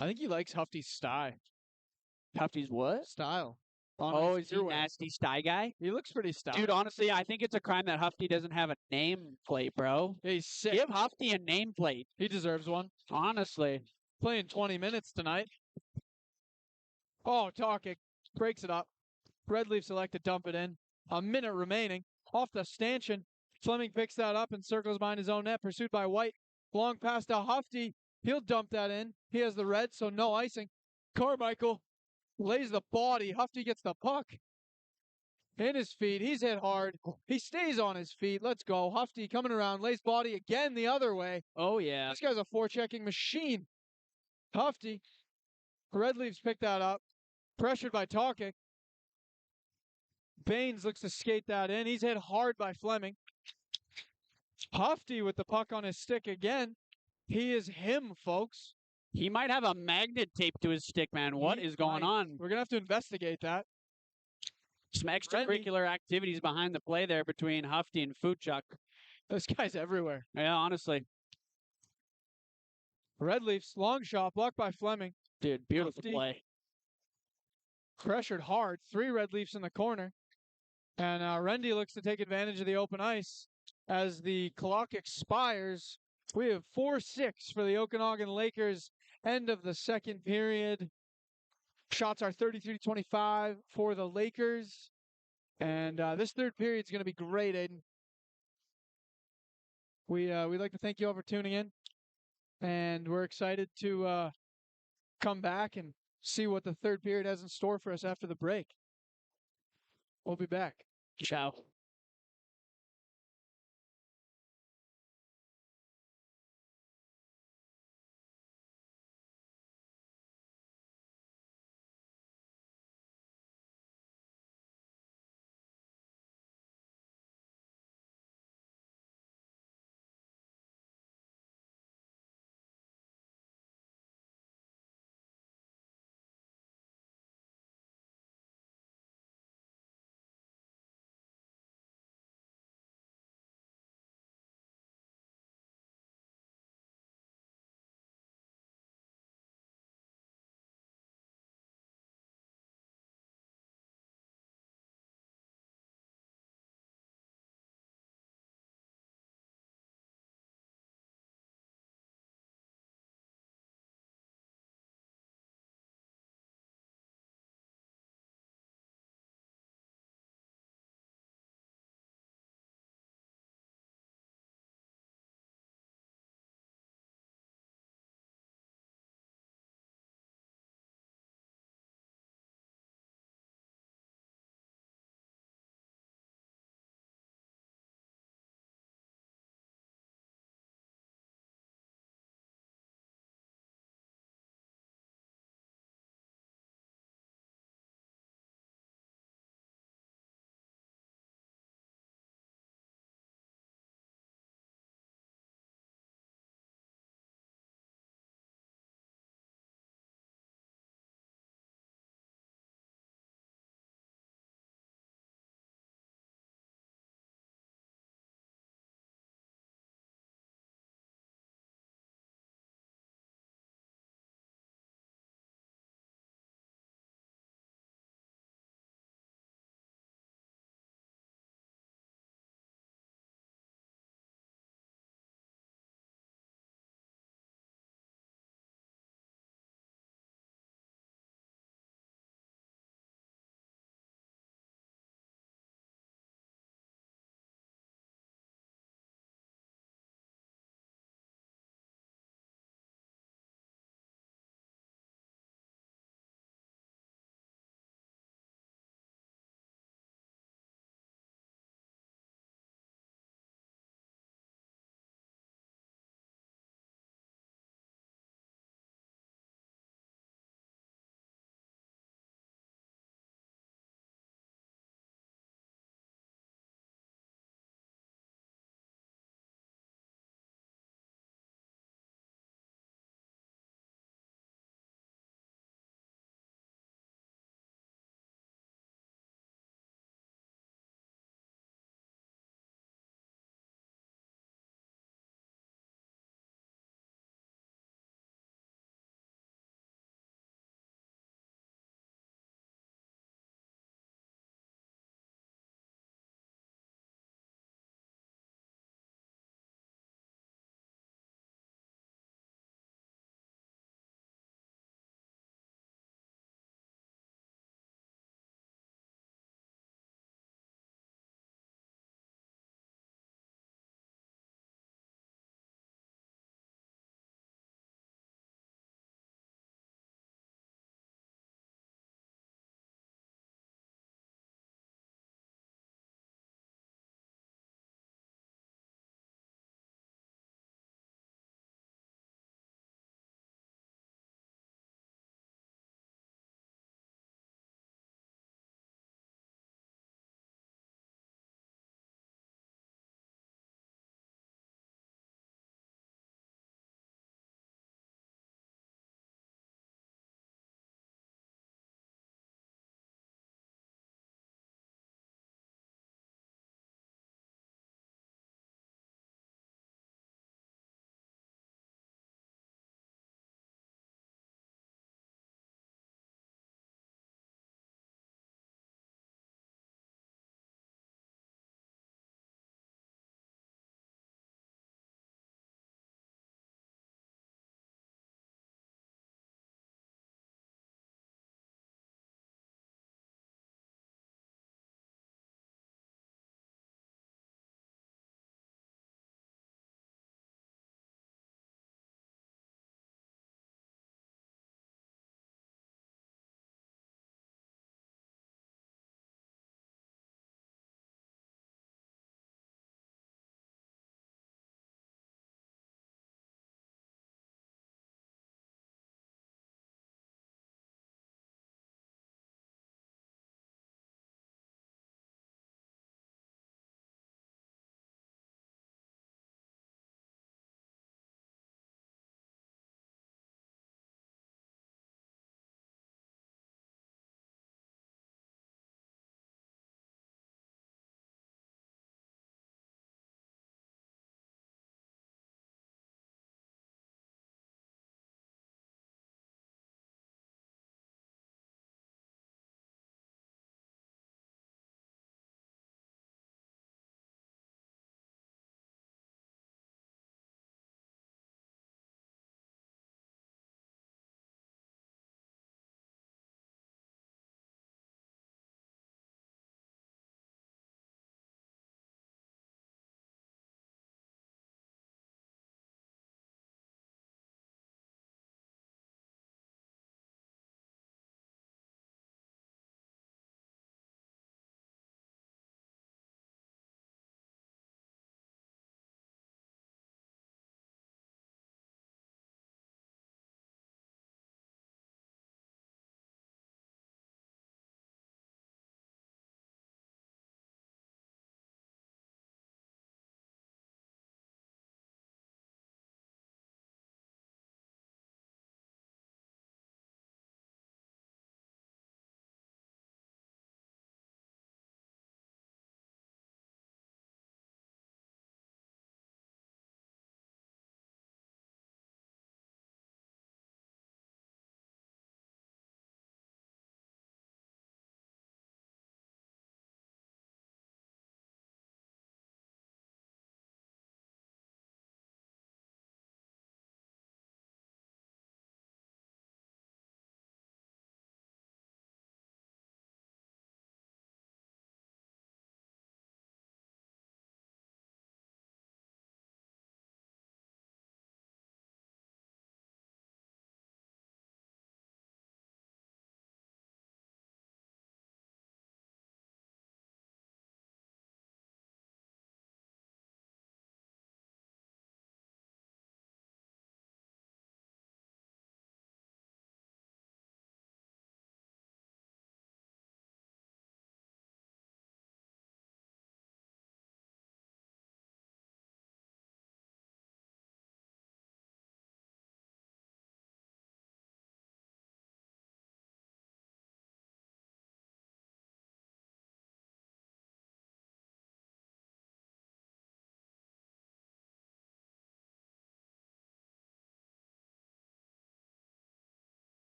I think he likes Hufty's style. Hufty's what? Style. Oh, is he a nasty sty guy? He looks pretty sty. Dude, honestly, I think it's a crime that Hufty doesn't have a nameplate, bro. He's sick. Give Hufty a nameplate. He deserves one. Honestly. Playing 20 minutes tonight. Oh, Talkic breaks it up. Red Leafs elect to dump it in. A minute remaining. Off the stanchion. Fleming picks that up and circles behind his own net, pursued by White. Long pass to Hufty. He'll dump that in. He has the red, so no icing. Carmichael lays the body. Hufty gets the puck. In his feet. He's hit hard. He stays on his feet. Let's go. Hufty coming around. Lays body again the other way. Oh, yeah. This guy's a forechecking machine. Hufty. Red Leafs pick that up. Pressured by Talkic. Baines looks to skate that in. He's hit hard by Fleming. Hufty with the puck on his stick again. He is him, folks. He might have a magnet taped to his stick, man. What is going on? We're going to have to investigate that. Some extracurricular activities behind the play there between Hufty and Fuchuk. This guy's everywhere. Yeah, honestly. Red Leafs, long shot, blocked by Fleming. Dude, beautiful play. Pressured hard. 3 Red Leafs in the corner. And Rendy looks to take advantage of the open ice. As the clock expires, we have 4-6 for the Okanagan Lakers. End of the second period. Shots are 33-25 for the Lakers. And this third period is going to be great, Aiden. We'd like to thank you all for tuning in. And we're excited to come back and see what the third period has in store for us after the break. We'll be back. Ciao.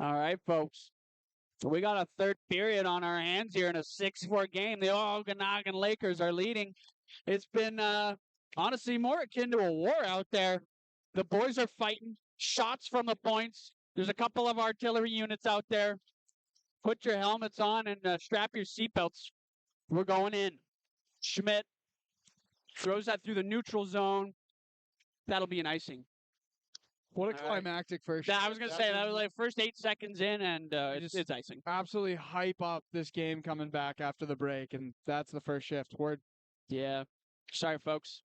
All right, folks. We got a third period on our hands here in a 6-4 game. The Okanagan Lakers are leading. It's been honestly more akin to a war out there. The boys are fighting. Shots from the points. There's a couple of artillery units out there. Put your helmets on and strap your seatbelts. We're going in. Schmidt throws that through the neutral zone. That'll be an icing. What a climactic first. Yeah, I was going to say, that was like first 8 seconds in, and it's icing. Absolutely hype up this game coming back after the break, and that's the first shift. Word. Yeah. Sorry, folks.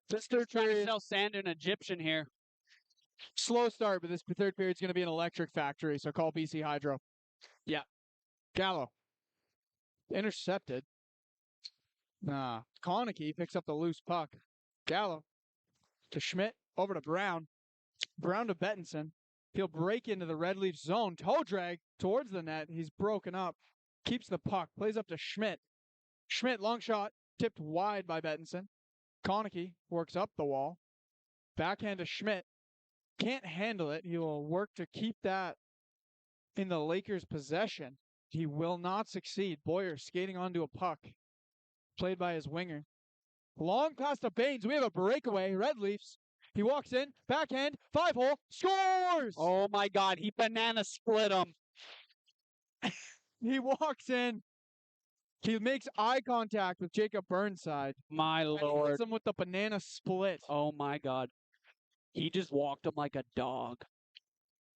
They're trying to sell sand to an Egyptian here. Slow start, but this third period is going to be an electric factory, so call BC Hydro. Yeah. Gallo. Intercepted. Nah. Konecki picks up the loose puck. Gallo to Schmidt. Over to Brown. Brown to Bettinson. He'll break into the Red Leaf zone. Toe drag towards the net. He's broken up. Keeps the puck. Plays up to Schmidt. Schmidt, long shot. Tipped wide by Bettinson. Konecki works up the wall. Backhand to Schmidt. Can't handle it. He will work to keep that in the Lakers' possession. He will not succeed. Boyer skating onto a puck. Played by his winger. Long pass to Baines. We have a breakaway. Red Leafs. He walks in. Backhand. 5-hole. Scores! Oh, my God. He banana split him. He walks in. He makes eye contact with Jacob Burnside. My And he Lord. hits him with the banana split. Oh, my God. He just walked him like a dog.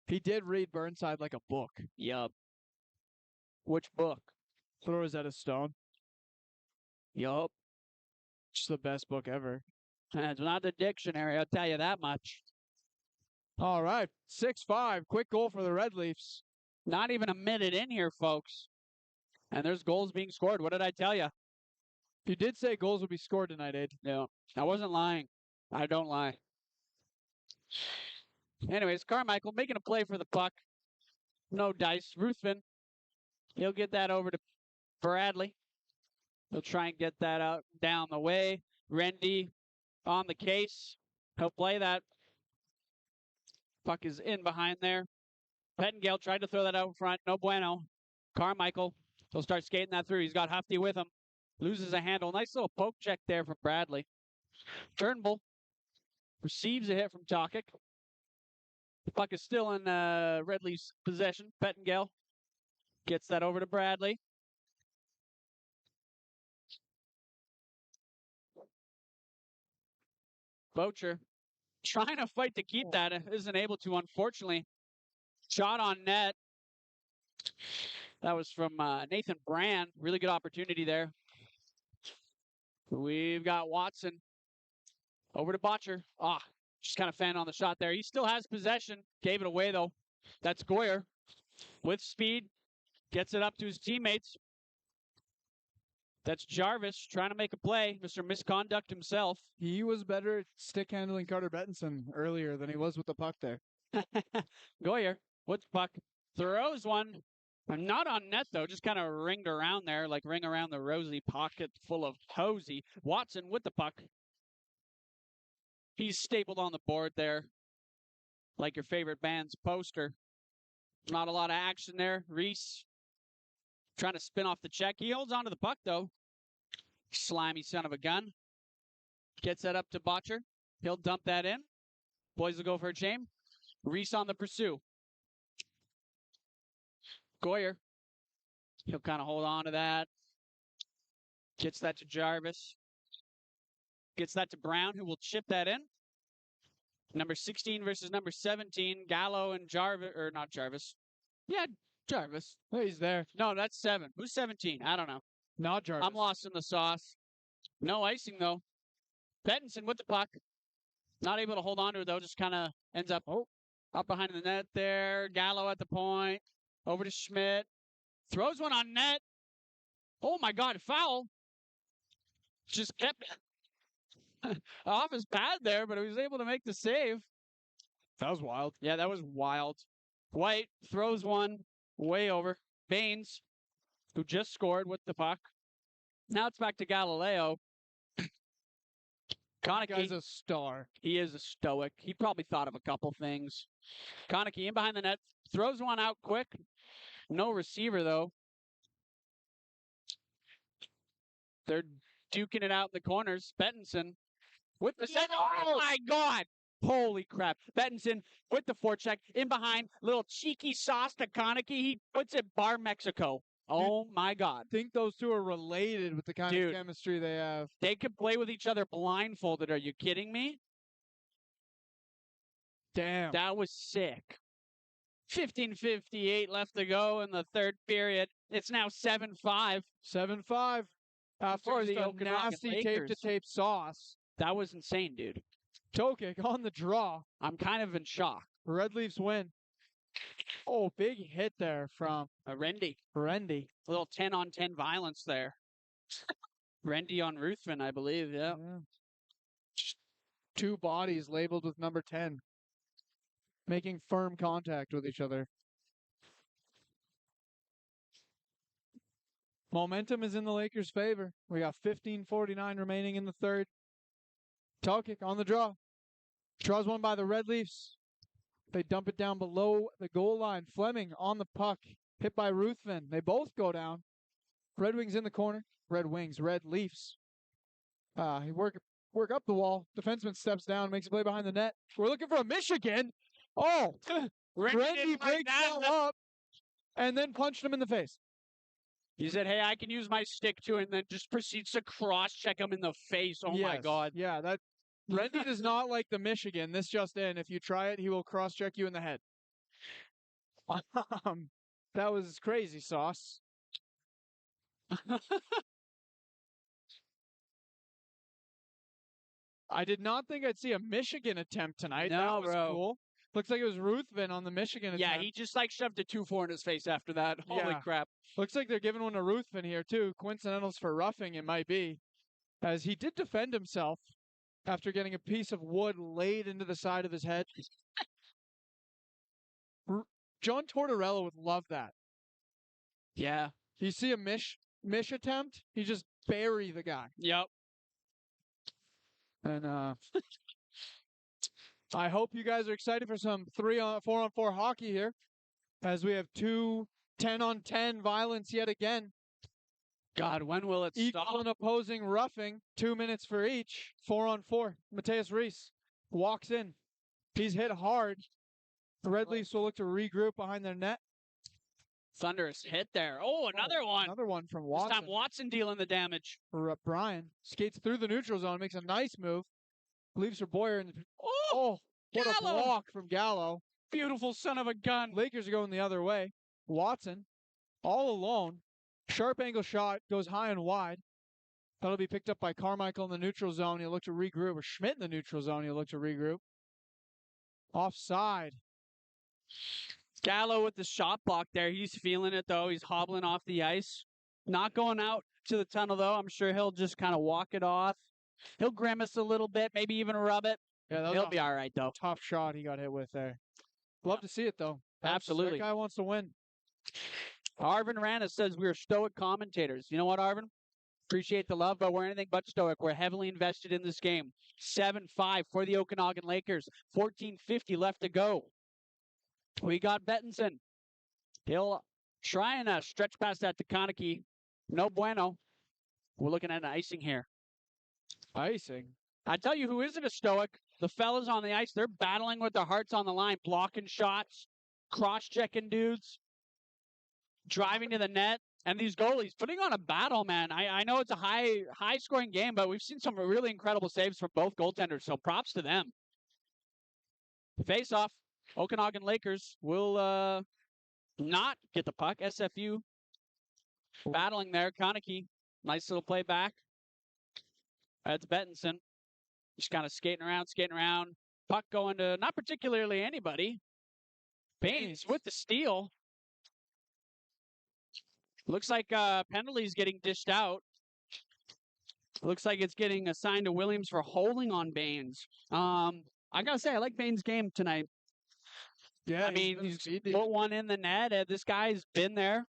He did read Burnside like a book. Yup. Which book? Throws at a stone. Yup. It's the best book ever. It's not the dictionary, I'll tell you that much. All right. 6-5. Quick goal for the Red Leafs. Not even a minute in here, folks. And there's goals being scored. What did I tell you? You did say goals would be scored tonight, Ed. No, I wasn't lying. I don't lie. Anyways, Carmichael making a play for the puck. No dice. Ruthven. He'll get that over to Bradley. He'll try and get that out down the way. Rendy on the case. He'll play that. Puck is in behind there. Pettengale tried to throw that out in front. No bueno. Carmichael. He'll start skating that through. He's got Hufty with him. Loses a handle. Nice little poke check there from Bradley. Turnbull receives a hit from Tokic. The puck is still in Red Leaf's possession. Pettengale gets that over to Bradley. Bocher trying to fight to keep that. Isn't able to, unfortunately. Shot on net. That was from Nathan Brand. Really good opportunity there. We've got Watson. Over to Bocher. Just kind of fanned on the shot there. He still has possession. Gave it away, though. That's Goyer. With speed. Gets it up to his teammates. That's Jarvis trying to make a play. Mr. Misconduct himself. He was better at stick handling Carter Bettinson earlier than he was with the puck there. Goyer with the puck. Throws one. Not on net, though. Just kind of ringed around there, like ring around the rosy pocket full of hosey. Watson with the puck. He's stapled on the board there, like your favorite band's poster. Not a lot of action there. Reese trying to spin off the check. He holds onto the puck, though. Slimy son of a gun. Gets that up to Bocher. He'll dump that in. Boys will go for a chain. Reese on the pursue. Goyer. He'll kind of hold on to that. Gets that to Jarvis. Gets that to Brown, who will chip that in. Number 16 versus number 17. Gallo and Jarvis, or not Jarvis. Yeah, Jarvis. He's there. No, that's 7. Who's 17? I don't know. Not Jarvis. I'm lost in the sauce. No icing, though. Bettinson with the puck. Not able to hold on to it, though. Just kind of ends up up behind the net there. Gallo at the point. Over to Schmidt. Throws one on net. Oh, my God. Foul. Just kept off his pad there, but he was able to make the save. That was wild. Yeah, that was wild. White throws one way over. Baines, who just scored with the puck. Now it's back to Galileo. That guy's Konecki, a star. he is a stoic. He probably thought of a couple things. Konecki in behind the net, throws one out quick. No receiver, though. They're duking it out in the corners. Bettinson with the set. Oh, my God. Holy crap. Bettinson with the forecheck. In behind. Little cheeky sauce to Konecki. He puts it bar Mexico. Oh, my God. I think those two are related with the kind of chemistry they have. They could play with each other blindfolded. Are you kidding me? Damn. That was sick. 15:58 left to go in the third period. It's now 7-5. 7-5. After For just the a Okanagan nasty Lakers. tape-to-tape sauce. That was insane, dude. Toe kick on the draw. I'm kind of in shock. Red Leafs win. Oh, big hit there from Rendy. Rendy. A little 10-on-10 violence there. Rendy on Ruthven, I believe, yeah. Just two bodies labeled with number 10. Making firm contact with each other. Momentum is in the Lakers' favor. We got 15:49 remaining in the third. Toe kick on the draw. Draws one by the Red Leafs. They dump it down below the goal line. Fleming on the puck. Hit by Ruthven. They both go down. Red Wings in the corner. Red Leafs. He work up the wall. Defenseman steps down, makes a play behind the net. We're looking for a Michigan. Oh, Rendy breaks that up and then punched him in the face. He said, hey, I can use my stick too, and then just proceeds to cross-check him in the face. Oh, my God. Yeah, that Rendy does not like the Michigan. This just in. If you try it, he will cross-check you in the head. That was crazy sauce. I did not think I'd see a Michigan attempt tonight. No, that was bro. cool. Looks like it was Ruthven on the Michigan attempt. Yeah, he just shoved a 2-4 in his face after that. Holy Yeah. crap. Looks like they're giving one to Ruthven here, too. Coincidentals for roughing, it might be. As he did defend himself after getting a piece of wood laid into the side of his head. John Tortorella would love that. Yeah. You see a mish attempt, you just bury the guy. Yep. And I hope you guys are excited for some 4-on-4 hockey here, as we have two 10-on-10 violence yet again. God, when will it Equal stop? and opposing roughing, 2 minutes for each. 4-on-4. Mateus Reese walks in. He's hit hard. The Red Leafs will look to regroup behind their net. Thunderous hit there. Oh, another one. Another one from Watson. This time Watson dealing the damage. Brian skates through the neutral zone, makes a nice move. Leaves for Boyer. And what a block from Gallo. Beautiful son of a gun. Lakers are going the other way. Watson, all alone. Sharp angle shot, goes high and wide. That'll be picked up by Carmichael in the neutral zone. He'll look to regroup. Or Schmidt in the neutral zone. He'll look to regroup. Offside. Gallo with the shot block there. He's feeling it, though. He's hobbling off the ice. Not going out to the tunnel, though. I'm sure he'll just kind of walk it off. He'll grimace a little bit, maybe even rub it. Yeah, he'll be all right, though. Tough shot he got hit with there. Love to see it, though. Absolutely. That guy wants to win. Arvin Rana says we're stoic commentators. You know what, Arvin? Appreciate the love, but we're anything but stoic. We're heavily invested in this game. 7-5 for the Okanagan Lakers. 14:50 left to go. We got Bettinson. He'll try and stretch past that to Konecki. No bueno. We're looking at an icing here. Icing? I tell you who isn't a stoic. The fellas on the ice, they're battling with their hearts on the line, blocking shots, cross-checking dudes, driving to the net. And these goalies putting on a battle, man. I know it's a high-scoring game, but we've seen some really incredible saves from both goaltenders, so props to them. Face-off. Okanagan Lakers will not get the puck. SFU battling there. Konecki, nice little play back. That's Bettinson. Just kind of skating around. Puck going to not particularly anybody. Baines with the steal. Looks like penalty's getting dished out. Looks like it's getting assigned to Williams for holding on Baines. I gotta say, I like Baines' game tonight. Yeah, I mean, he's put one in the net. This guy's been there.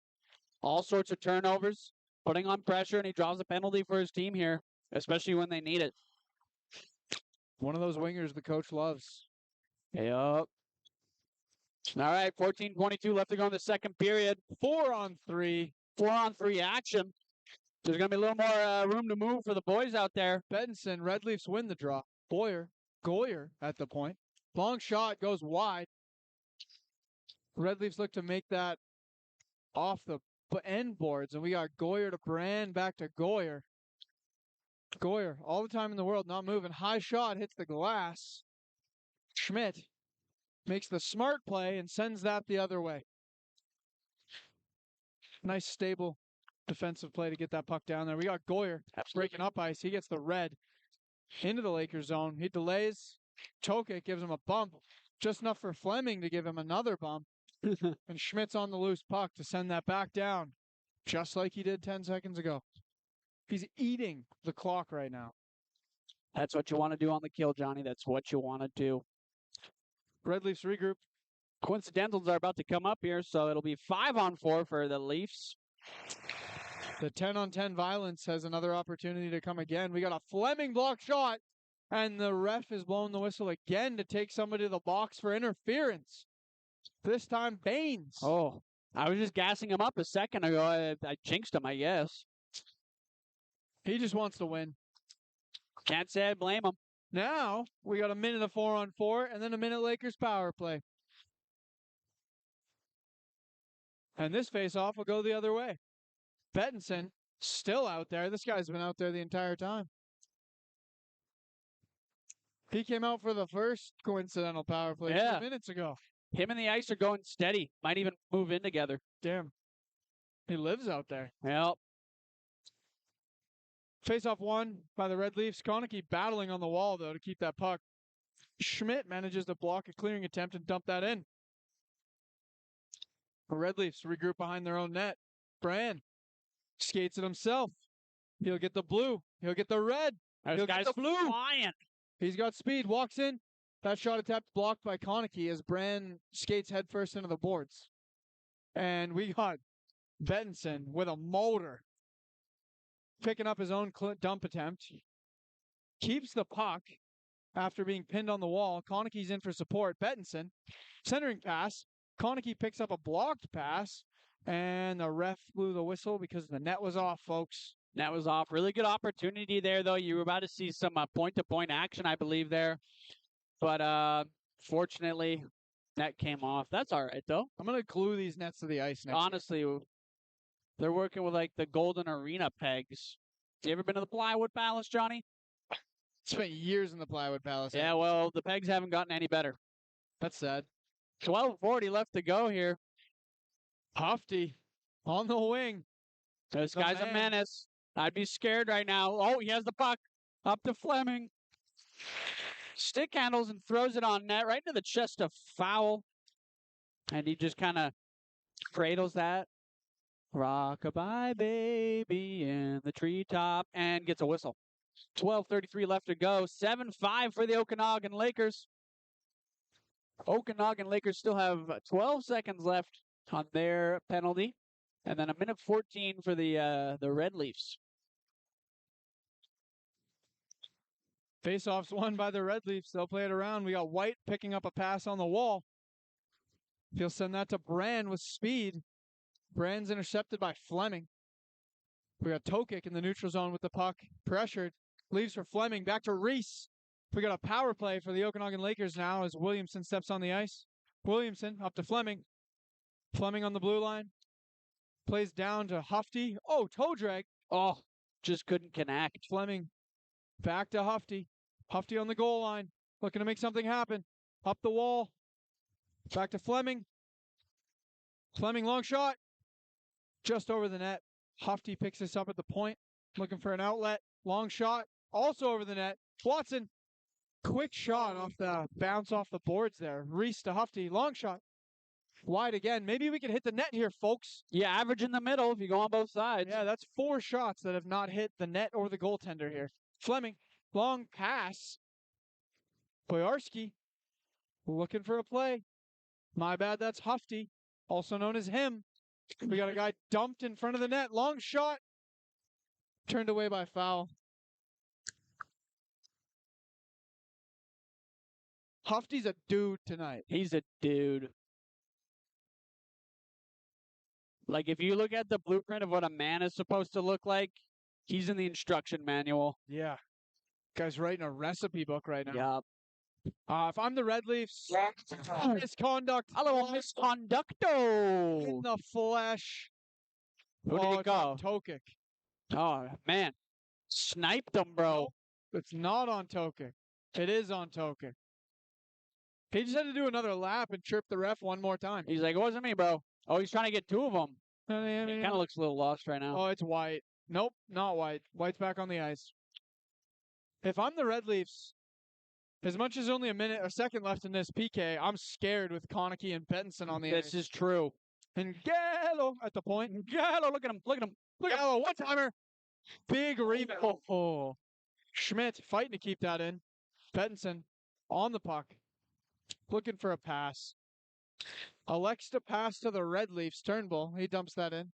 All sorts of turnovers, putting on pressure, and he draws a penalty for his team here, especially when they need it. One of those wingers the coach loves. Yep. All right, 14:22 left to go in the second period. 4-on-3. 4-on-3 action. There's going to be a little more room to move for the boys out there. Bettinson, Red Leafs win the draw. Goyer at the point. Long shot goes wide. Red Leafs look to make that off the end boards, and we got Goyer to Brand, back to Goyer. Goyer, all the time in the world, not moving. High shot, hits the glass. Schmidt makes the smart play and sends that the other way. Nice, stable defensive play to get that puck down there. We got Goyer breaking up ice. He gets the red into the Lakers zone. He delays. Tokic gives him a bump, just enough for Fleming to give him another bump. And Schmidt's on the loose puck to send that back down, just like he did 10 seconds ago. He's eating the clock right now. That's what you want to do on the kill, Johnny. That's what you want to do. Red Leafs regroup. Coincidentals are about to come up here, so it'll be 5-on-4 for the Leafs. The 10-on-10 violence has another opportunity to come again. We got a Fleming block shot, and the ref is blowing the whistle again to take somebody to the box for interference. This time, Baines. Oh, I was just gassing him up a second ago. I jinxed him, I guess. He just wants to win. Can't say I blame him. Now, we got a minute of 4-on-4, and then a minute Lakers power play. And this face-off will go the other way. Bettinson still out there. This guy's been out there the entire time. He came out for the first coincidental power play 2 minutes ago. Him and the ice are going steady. Might even move in together. Damn. He lives out there. Well. Face-off won by the Red Leafs. Konecki battling on the wall, though, to keep that puck. Schmidt manages to block a clearing attempt and dump that in. The Red Leafs regroup behind their own net. Brand skates it himself. He'll get the blue. He'll get the red. He'll get the blue. Flying. He's got speed. Walks in. That shot attempt blocked by Konecki as Brand skates headfirst into the boards. And we got Bettinson with a motor. Picking up his own dump attempt. Keeps the puck after being pinned on the wall. Konecki's in for support. Bettinson. Centering pass. Konecki picks up a blocked pass. And the ref blew the whistle because the net was off, folks. Net was off. Really good opportunity there, though. You were about to see some point-to-point action, I believe, there. But fortunately, net came off. That's all right, though. I'm going to glue these nets to the ice next Honestly, they're working with, like, the Golden Arena pegs. You ever been to the Plywood Palace, Johnny? Spent years in the Plywood Palace. Yeah, well, the pegs haven't gotten any better. That's sad. 12:40 left to go here. Hofty on the wing. This guy's a menace. I'd be scared right now. Oh, he has the puck. Up to Fleming. Stick handles and throws it on net right into the chest of Foul. And he just kind of cradles that. Rock-a-bye, baby, in the treetop. And gets a whistle. 12:33 left to go. 7-5 for the Okanagan Lakers. Okanagan Lakers still have 12 seconds left on their penalty. And then a minute 14 for the Red Leafs. Face-offs won by the Red Leafs. They'll play it around. We got White picking up a pass on the wall. He'll send that to Brand with speed. Brand's intercepted by Fleming. We got Tokic in the neutral zone with the puck. Pressured. Leaves for Fleming. Back to Reese. We got a power play for the Okanagan Lakers now as Williamson steps on the ice. Williamson up to Fleming. Fleming on the blue line. Plays down to Hofty. Oh, toe drag. Oh, just couldn't connect. Fleming back to Hofty. Hofty on the goal line. Looking to make something happen. Up the wall. Back to Fleming. Fleming long shot. Just over the net. Hofty picks this up at the point. Looking for an outlet. Long shot. Also over the net. Watson. Quick shot off the bounce off the boards there. Reese to Hofty. Long shot. Wide again. Maybe we can hit the net here, folks. Yeah, average in the middle if you go on both sides. Yeah, that's 4 shots that have not hit the net or the goaltender here. Fleming, long pass. Boyarski, looking for a play. My bad, that's Hofty, also known as him. We got a guy dumped in front of the net. Long shot. Turned away by Foul. Hufty's a dude tonight. He's a dude. Like, if you look at the blueprint of what a man is supposed to look like, he's in the instruction manual. Yeah. Guy's writing a recipe book right now. Yup. If I'm the Red Leafs, misconduct. Hello, misconducto. In the flesh. Who did it go? Tokic. Oh, man. Sniped him, bro. No, it's not on Tokic. It is on Tokic. He just had to do another lap and chirp the ref one more time. He's like, it wasn't me, bro. Oh, he's trying to get two of them. He kind of looks a little lost right now. Oh, it's White. Nope, not White. White's back on the ice. If I'm the Red Leafs, as much as only a second left in this PK, I'm scared with Konecki and Pettersson on the ice. This is true. And Gallo at the point. Gallo, look at him. Look at him. Look at him. Gallo, one-timer. Big rebound. Oh. Schmidt fighting to keep that in. Pettersson on the puck. Looking for a pass. Elects to pass to the Red Leafs. Turnbull. He dumps that in.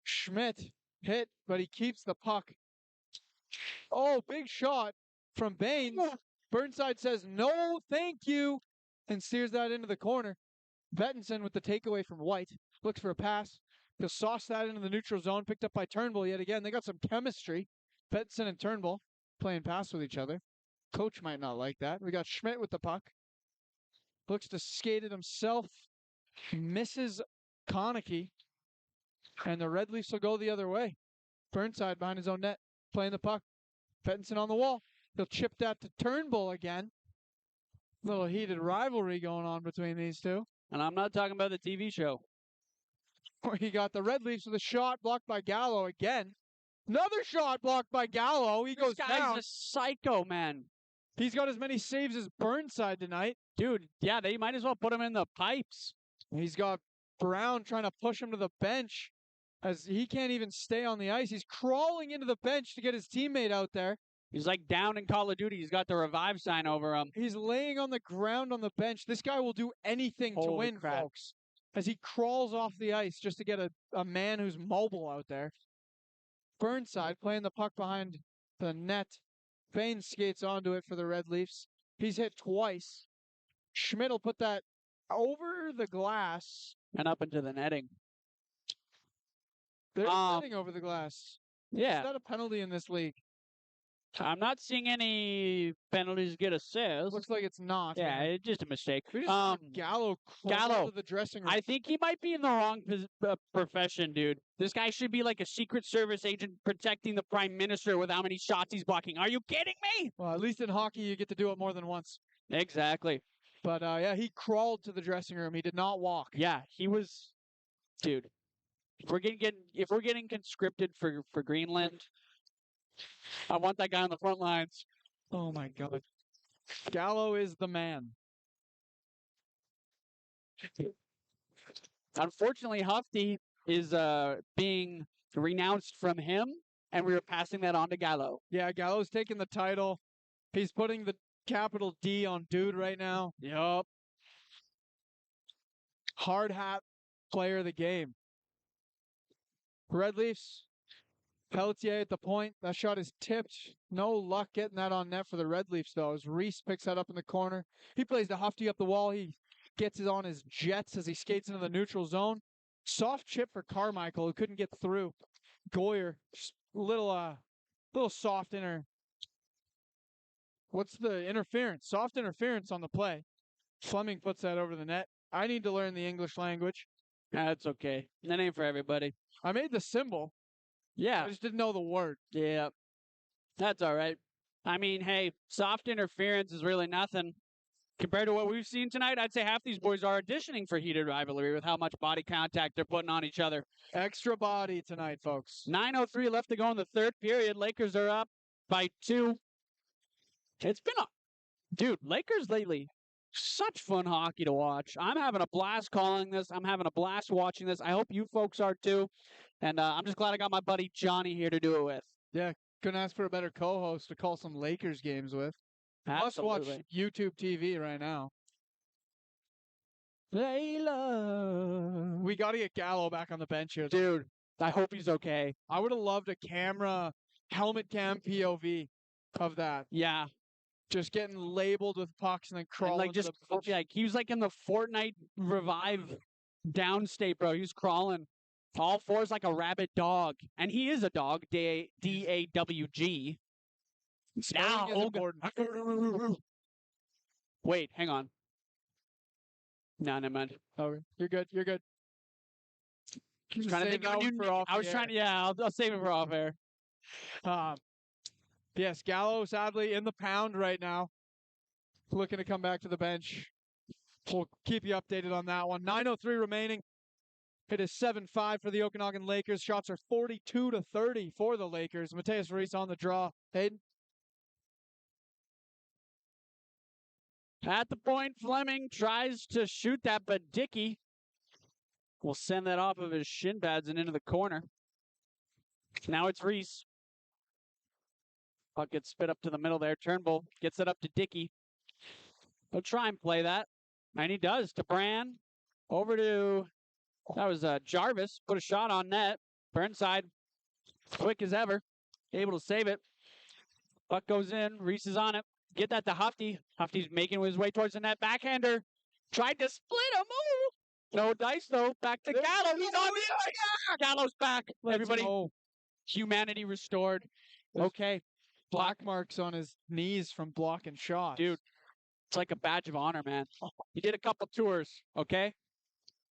Schmidt hit, but he keeps the puck. Oh, big shot from Baines. Burnside says, no, thank you, and steers that into the corner. Pettersson with the takeaway from White. Looks for a pass. He'll sauce that into the neutral zone. Picked up by Turnbull yet again. They got some chemistry. Pettersson and Turnbull playing pass with each other. Coach might not like that. We got Schmidt with the puck. Looks to skate it himself. Misses Konecki. And the Red Leafs will go the other way. Burnside behind his own net. Playing the puck. Pettersson on the wall. He'll chip that to Turnbull again. Little heated rivalry going on between these two. And I'm not talking about the TV show. He got the Red Leafs with a shot blocked by Gallo again. Another shot blocked by Gallo. He goes down. This guy's a psycho, man. He's got as many saves as Burnside tonight. Dude, yeah, they might as well put him in the pipes. He's got Brown trying to push him to the bench as he can't even stay on the ice. He's crawling into the bench to get his teammate out there. He's like down in Call of Duty. He's got the revive sign over him. He's laying on the ground on the bench. This guy will do anything to win, folks. As he crawls off the ice just to get a man who's mobile out there. Burnside playing the puck behind the net. Baines skates onto it for the Red Leafs. He's hit twice. Schmidt will put that over the glass. And up into the netting. They're netting over the glass. Yeah. Is that a penalty in this league? I'm not seeing any penalties get assists. Looks like it's not. Yeah, it's just a mistake. We just Gallo to the dressing room. I think he might be in the wrong profession, dude. This guy should be like a Secret Service agent protecting the Prime Minister with how many shots he's blocking. Are you kidding me? Well, at least in hockey, you get to do it more than once. Exactly. But, yeah, he crawled to the dressing room. He did not walk. Yeah, he was... Dude, if we're getting conscripted for Greenland... I want that guy on the front lines. Oh, my God. Gallo is the man. Unfortunately, Hufty is being renounced from him, and we were passing that on to Gallo. Yeah, Gallo's taking the title. He's putting the capital D on dude right now. Yup. Hard hat player of the game. Red Leafs. Pelletier at the point. That shot is tipped. No luck getting that on net for the Red Leafs, though, as Reese picks that up in the corner. He plays the Hufty up the wall. He gets it on his jets as he skates into the neutral zone. Soft chip for Carmichael, who couldn't get through. Goyer, just little soft What's the interference? Soft interference on the play. Fleming puts that over the net. I need to learn the English language. That's okay. That ain't for everybody. I made the symbol. Yeah. I just didn't know the word. Yeah. That's all right. I mean, hey, soft interference is really nothing. Compared to what we've seen tonight, I'd say half these boys are auditioning for heated rivalry with how much body contact they're putting on each other. Extra body tonight, folks. 9:03 left to go in the third period. Lakers are up by 2. It's been Dude, Lakers lately, such fun hockey to watch. I'm having a blast calling this. I'm having a blast watching this. I hope you folks are too. And I'm just glad I got my buddy Johnny here to do it with. Yeah, couldn't ask for a better co-host to call some Lakers games with. Absolutely. Must watch YouTube TV right now. Layla. We got to get Gallo back on the bench here. Dude, I hope he's okay. I would have loved a helmet cam POV of that. Yeah. Just getting labeled with pucks and then crawling like just to the bench. like he was like in the Fortnite revive downstate, bro. He was crawling all fours like a rabid dog, and he is a dog. DAWG. Now, Spelling is important. Wait, hang on. No, never mind. Okay, you're good. You're good. I was trying to think of a new. I was trying to. Yeah, I'll save it for off air. Yes, Gallo sadly in the pound right now, looking to come back to the bench. We'll keep you updated on that one. 9:03 remaining. It is 7-5 for the Okanagan Lakers. Shots are 42-30 for the Lakers. Mateus Reese on the draw. Hayden? At the point, Fleming tries to shoot that, but Dickey will send that off of his shin pads and into the corner. Now it's Reese. Puck gets spit up to the middle there. Turnbull gets it up to Dickey. He'll try and play that. And he does to Brand. Over to, that was Jarvis. Put a shot on net. Burnside, quick as ever. Able to save it. Puck goes in. Reese is on it. Get that to Hufty. Hufty's making his way towards the net. Backhander. Tried to split him. Oh! No dice, though. Back to Gallo. He's on the ice. Gallo's back. Everybody. Humanity restored. Okay. Black marks on his knees from blocking shots. Dude, it's like a badge of honor, man. He did a couple tours, okay?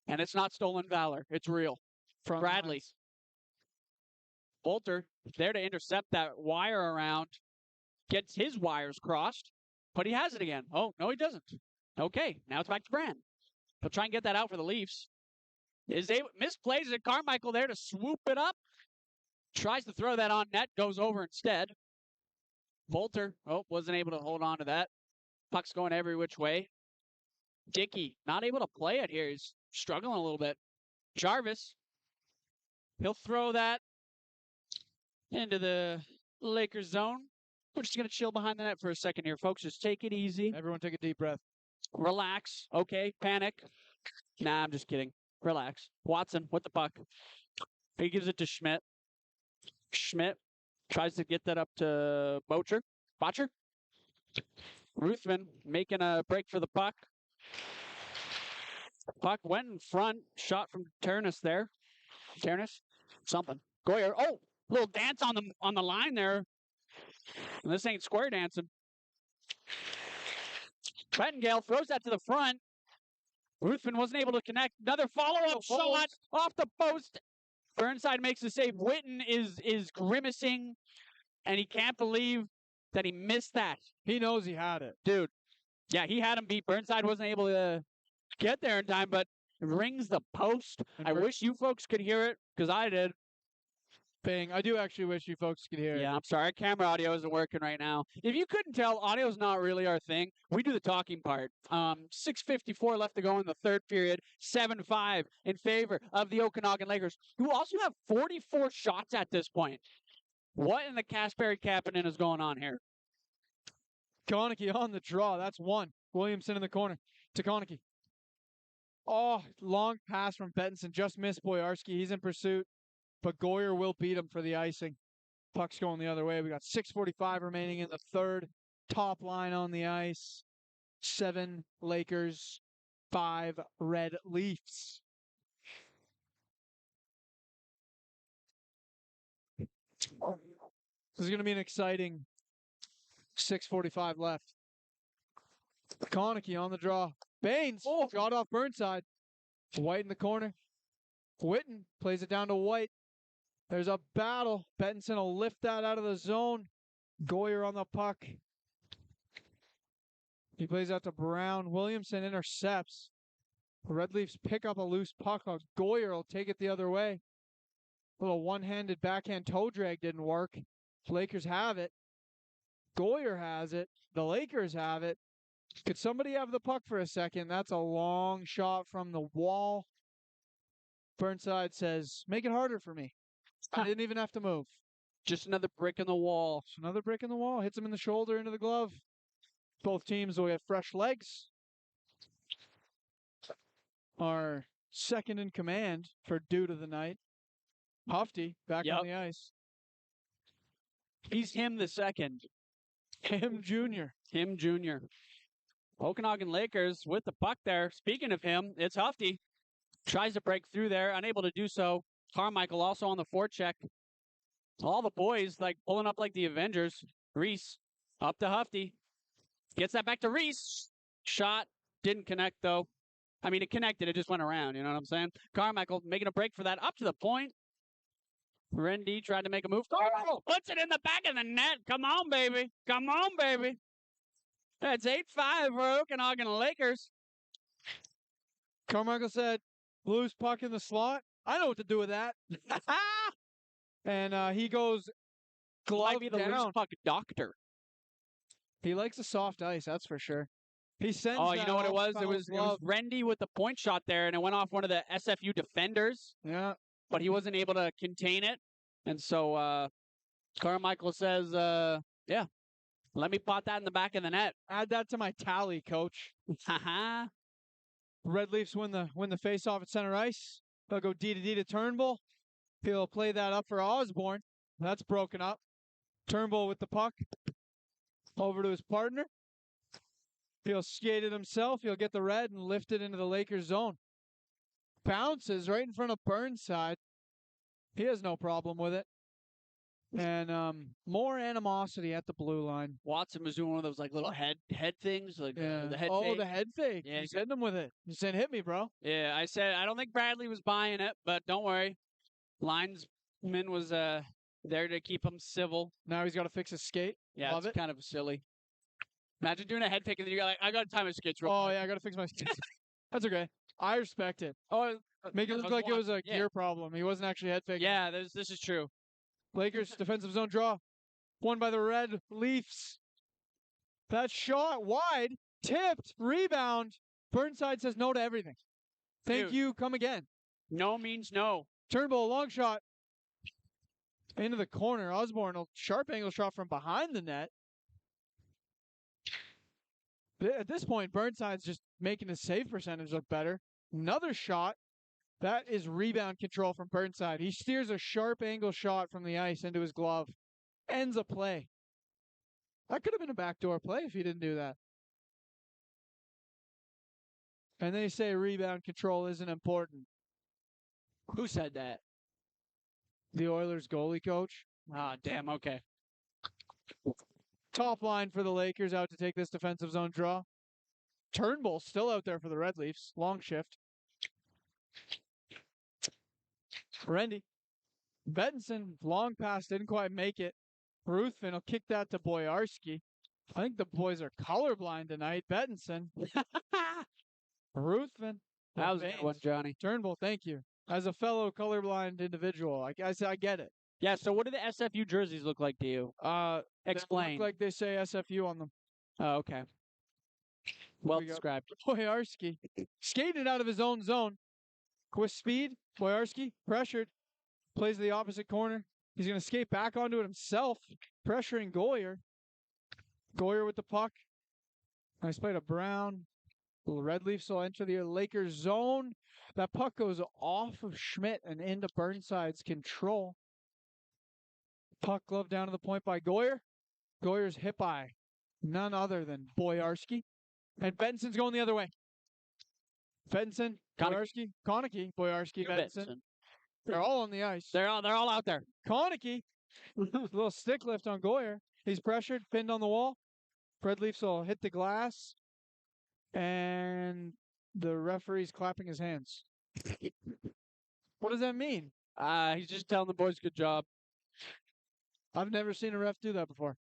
And it's not stolen valor. It's real. From Bradley. Bolter, there to intercept that wire around. Gets his wires crossed, but he has it again. Oh, no, he doesn't. Okay, now it's back to Brand. He'll try and get that out for the Leafs. Misplays it. Carmichael there to swoop it up. Tries to throw that on net. Goes over instead. Bolter, wasn't able to hold on to that. Puck's going every which way. Dickey, not able to play it here. He's struggling a little bit. Jarvis, he'll throw that into the Lakers zone. We're just going to chill behind the net for a second here, folks. Just take it easy. Everyone take a deep breath. Relax. Okay, panic. Nah, I'm just kidding. Relax. Watson with the puck. He gives it to Schmidt. Schmidt tries to get that up to Botcher. Ruthven making a break for the puck. Puck went in front. Shot from Ternus there. Ternus? Something. Goyer. Oh! Little dance on the line there. And this ain't square dancing. Bettengale throws that to the front. Ruthven wasn't able to connect. Another follow-up shot off the post. Burnside makes the save. Witten is grimacing, and he can't believe that he missed that. He knows he had it. Dude. Yeah, he had him beat. Burnside wasn't able to get there in time, but it rings the post. I wish you folks could hear it, because I did. Bang. I do actually wish you folks could hear it. Yeah, I'm sorry. Camera audio isn't working right now. If you couldn't tell, audio's not really our thing. We do the talking part. 6:54 left to go in the third period. 7-5 in favor of the Okanagan Lakers, who also have 44 shots at this point. What in the Casperry Kapanen is going on here? Konecki on the draw. That's one. Williamson in the corner to Konecki. Oh, long pass from Bettinson. Just missed Boyarski. He's in pursuit. But Goyer will beat him for the icing. Puck's going the other way. We got 6:45 remaining in the third. Top line on the ice. 7 Lakers, 5 Red Leafs. This is going to be an exciting 6:45 left. Konecki on the draw. Baines shot off Burnside. White in the corner. Witten plays it down to White. There's a battle. Bettinson will lift that out of the zone. Goyer on the puck. He plays out to Brown. Williamson intercepts. The Red Leafs pick up a loose puck. Goyer will take it the other way. Little one-handed backhand toe drag didn't work. Lakers have it. Goyer has it. The Lakers have it. Could somebody have the puck for a second? That's a long shot from the wall. Burnside says, make it harder for me. I didn't even have to move. Just another brick in the wall. Just another brick in the wall. Hits him in the shoulder, into the glove. Both teams will get fresh legs. Our second in command for dude of the night, Hufty, back on the ice. He's him the second. Him Jr. Him Jr. Okanagan Lakers with the puck there. Speaking of him, it's Hufty. Tries to break through there, unable to do so. Carmichael also on the forecheck. All the boys like pulling up like the Avengers. Reese up to Hufty. Gets that back to Reese. Shot. Didn't connect though. I mean, it connected. It just went around. You know what I'm saying? Carmichael making a break for that. Up to the point. Rendy tried to make a move. Carmichael puts it in the back of the net. Come on, baby. Come on, baby. That's 8-5 for Okanagan Lakers. Carmichael said, loose puck in the slot. I know what to do with that. And he goes glove Might be the down. loose puck doctor. He likes a soft ice, that's for sure. He sends Oh, you know what it was? off It was glove. Rendy with the point shot there, and it went off one of the SFU defenders. Yeah. But he wasn't able to contain it. And so Carmichael says, yeah, let me pot that in the back of the net. Add that to my tally, coach. Haha. Red Leafs win the face-off at center ice. They'll go D to D to Turnbull. He'll play that up for Osborne. That's broken up. Turnbull with the puck. Over to his partner. He'll skate it himself. He'll get the red and lift it into the Lakers zone. Bounces right in front of Burnside. He has no problem with it. And more animosity at the blue line. Watson was doing one of those like little head things, like the head fake. The head fake. Yeah, He's hitting him with it. He said, hit me, bro. Yeah, I said I don't think Bradley was buying it, but don't worry. Linesman was there to keep him civil. Now he's got to fix his skate. Yeah, Love it's it. kind of silly. Imagine doing a head fake and then you're like, I got to time his skates real Oh, quick. yeah, I got to fix my skates. That's okay. I respect it. Oh, Make it look like it was a gear problem. He wasn't actually head faking. Yeah, this is true. Lakers defensive zone draw. Won by the Red Leafs. That shot wide. Tipped. Rebound. Burnside says no to everything. Thank Dude. you. Come again. No means no. Turnbull, long shot. Into the corner. Osborne, a sharp angle shot from behind the net. At this point, Burnside's just making his save percentage look better. Another shot. That is rebound control from Burnside. He steers a sharp angle shot from the ice into his glove. Ends a play. That could have been a backdoor play if he didn't do that. And they say rebound control isn't important. Who said that? The Oilers goalie coach. Ah, damn, okay. Top line for the Lakers out to take this defensive zone draw. Turnbull still out there for the Red Leafs. Long shift. Rendy. Bettinson, long pass, didn't quite make it. Ruthven will kick that to Boyarski. I think the boys are colorblind tonight. Bettinson. Ruthven. That was a good one, Johnny. Turnbull, thank you. As a fellow colorblind individual, I get it. Yeah, so what do the SFU jerseys look like to you? Explain. They look like they say SFU on them. Oh, okay. Well described. Boyarski skated out of his own zone. With speed, Boyarski pressured, plays to the opposite corner. He's going to skate back onto it himself, pressuring Goyer. Goyer with the puck. Nice play to Brown. The Red Leafs will enter the Lakers zone. That puck goes off of Schmidt and into Burnside's control. Puck glove down to the point by Goyer. Goyer's hit by none other than Boyarski. And Benson's going the other way. Benson, Boyarski, Konecki, Boyarski, Benson. They're all on the ice. They're all out there. Konecki, little stick lift on Goyer. He's pressured, pinned on the wall. Red Leafs will hit the glass. And the referee's clapping his hands. What does that mean? He's just telling the boys good job. I've never seen a ref do that before.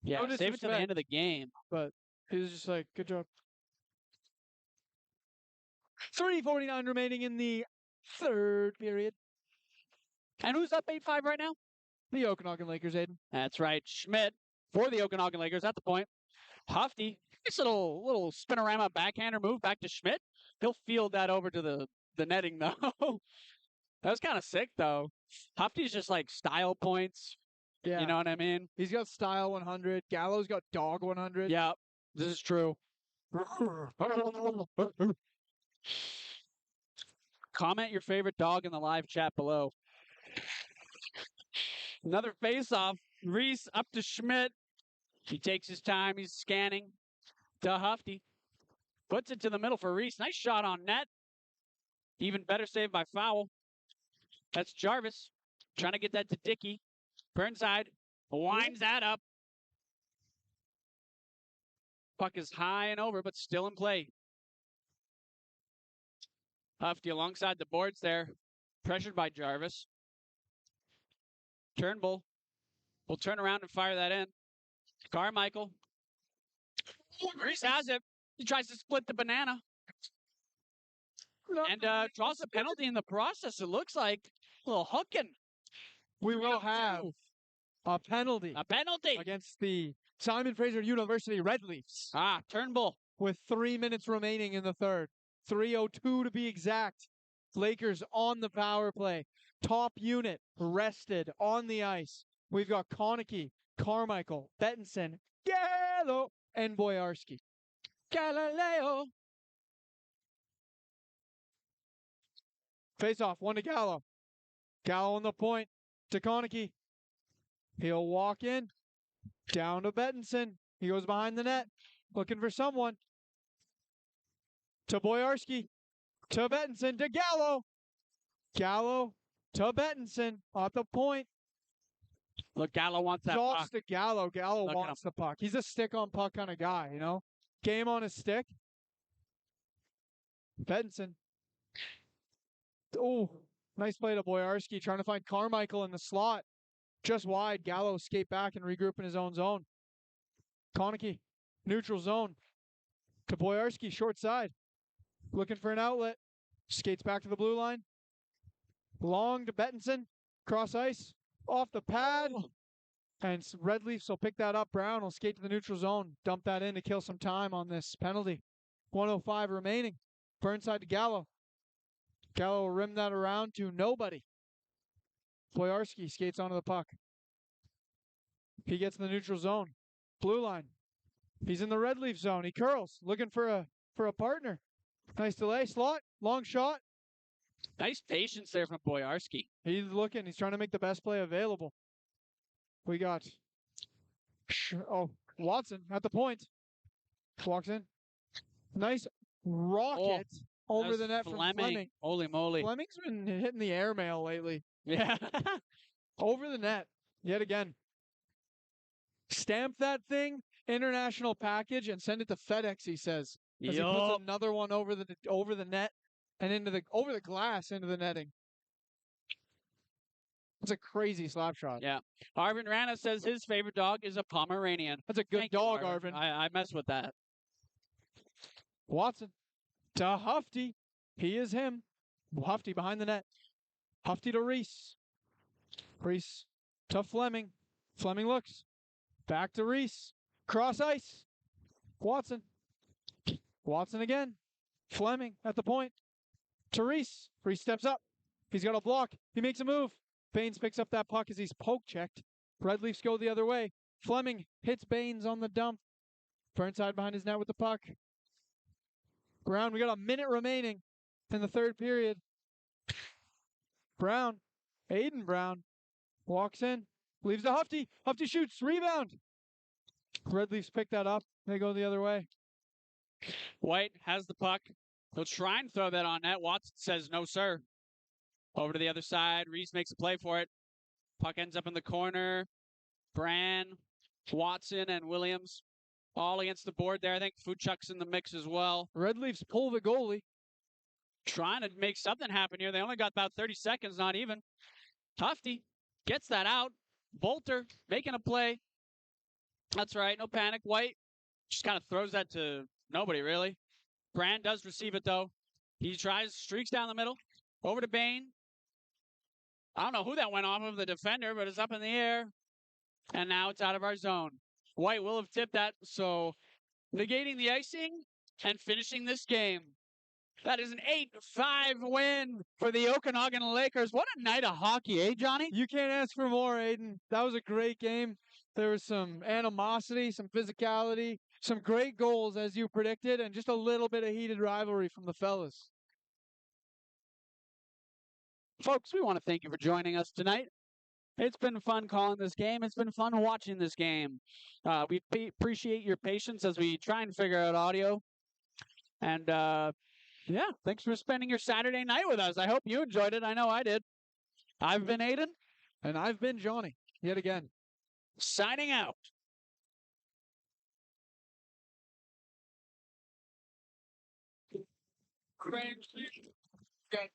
Yeah, No save it to the end of the game. But he was just like, good job. 3:49 remaining in the third period. And who's up 8-5 right now? The Okanagan Lakers, Aiden. That's right. Schmidt for the Okanagan Lakers at the point. Hufty, this little spinorama backhander move back to Schmidt. He'll field that over to the netting, though. That was kind of sick, though. Hufty's just like style points. Yeah. You know what I mean? He's got style 100. Gallo's got dog 100. Yeah, this is true. Comment your favorite dog in the live chat below. Another face-off. Reese up to Schmidt. He takes his time. He's scanning to Hufty. Puts it to the middle for Reese. Nice shot on net. Even better save by foul. That's Jarvis trying to get that to Dickey. Burnside winds that up. Puck is high and over, but still in play. Hufty alongside the boards there. Pressured by Jarvis. Turnbull will turn around and fire that in. Carmichael. Reese has it. He tries to split the banana. And draws a penalty in the process, it looks like. A little hooking. We will have a penalty. A penalty. Against the Simon Fraser University Red Leafs. Turnbull. With 3 minutes remaining in the third. 3:02 to be exact. Lakers on the power play. Top unit rested on the ice. We've got Konecki, Carmichael, Bettinson, Gallo, and Boyarski. Galileo. Face off, one to Gallo. Gallo on the point to Konecki. He'll walk in. Down to Bettinson. He goes behind the net. Looking for someone. To Boyarski. To Bettinson. To Gallo. Gallo to Bettinson. At the point. Look, Gallo wants that Toss puck. to Gallo. Gallo wants the puck. He's a stick-on-puck kind of guy, you know? Game on his stick. Bettinson. Oh, nice play to Boyarski. Trying to find Carmichael in the slot. Just wide. Gallo escape back and regroup in his own zone. Konecki. Neutral zone. To Boyarski. Short side. Looking for an outlet. Skates back to the blue line. Long to Bettinson. Cross ice. Off the pad. And Red Leafs will pick that up. Brown will skate to the neutral zone. Dump that in to kill some time on this penalty. 1:05 remaining. Burnside to Gallo. Gallo will rim that around to nobody. Boyarski skates onto the puck. He gets in the neutral zone. Blue line. He's in the Red Leaf zone. He curls. Looking for a partner. Nice delay. Slot. Long shot. Nice patience there from Boyarski. He's looking. He's trying to make the best play available. We got Watson at the point. Walks in. Nice rocket over the net from Fleming. Holy moly. Fleming's been hitting the airmail lately. Yeah. Over the net. Yet again. Stamp that thing, international package, and send it to FedEx, he says. As he puts another one over the net and over the glass into the netting. It's a crazy slap shot. Yeah. Arvin Rana says his favorite dog is a Pomeranian. That's a good dog, Arvin. I mess with that. Watson to Hufty. He is him. Hufty behind the net. Hufty to Reese. Reese to Fleming. Fleming looks. Back to Reese. Cross ice. Watson. Watson again. Fleming at the point. To Reese. Reese steps up. He's got a block. He makes a move. Baines picks up that puck as he's poke checked. Red Leafs go the other way. Fleming hits Baines on the dump. Burnside behind his net with the puck. Brown, we got a minute remaining in the third period. Brown, Aiden Brown, walks in, leaves to Hufty. Hufty shoots, rebound. Red Leafs pick that up. They go the other way. White has the puck. He'll try and throw that on net. Watson says, no, sir. Over to the other side. Reese makes a play for it. Puck ends up in the corner. Bran, Watson, and Williams all against the board there. I think Fuchuk's in the mix as well. Red Leafs pull the goalie. Trying to make something happen here. They only got about 30 seconds, not even. Hufty gets that out. Bolter making a play. That's right. No panic. White just kind of throws that to nobody, really. Brand does receive it, though. He tries, streaks down the middle. Over to Bain. I don't know who that went off of, the defender, but it's up in the air. And now it's out of our zone. White will have tipped that, so negating the icing and finishing this game. That is an 8-5 win for the Okanagan Lakers. What a night of hockey, eh, Johnny? You can't ask for more, Aiden. That was a great game. There was some animosity, some physicality, some great goals, as you predicted, and just a little bit of heated rivalry from the fellas. Folks, we want to thank you for joining us tonight. It's been fun calling this game. It's been fun watching this game. We appreciate your patience as we try and figure out audio. And yeah, thanks for spending your Saturday night with us. I hope you enjoyed it. I know I did. I've been Aiden. And I've been Johnny, yet again. Signing out. Craig. Okay.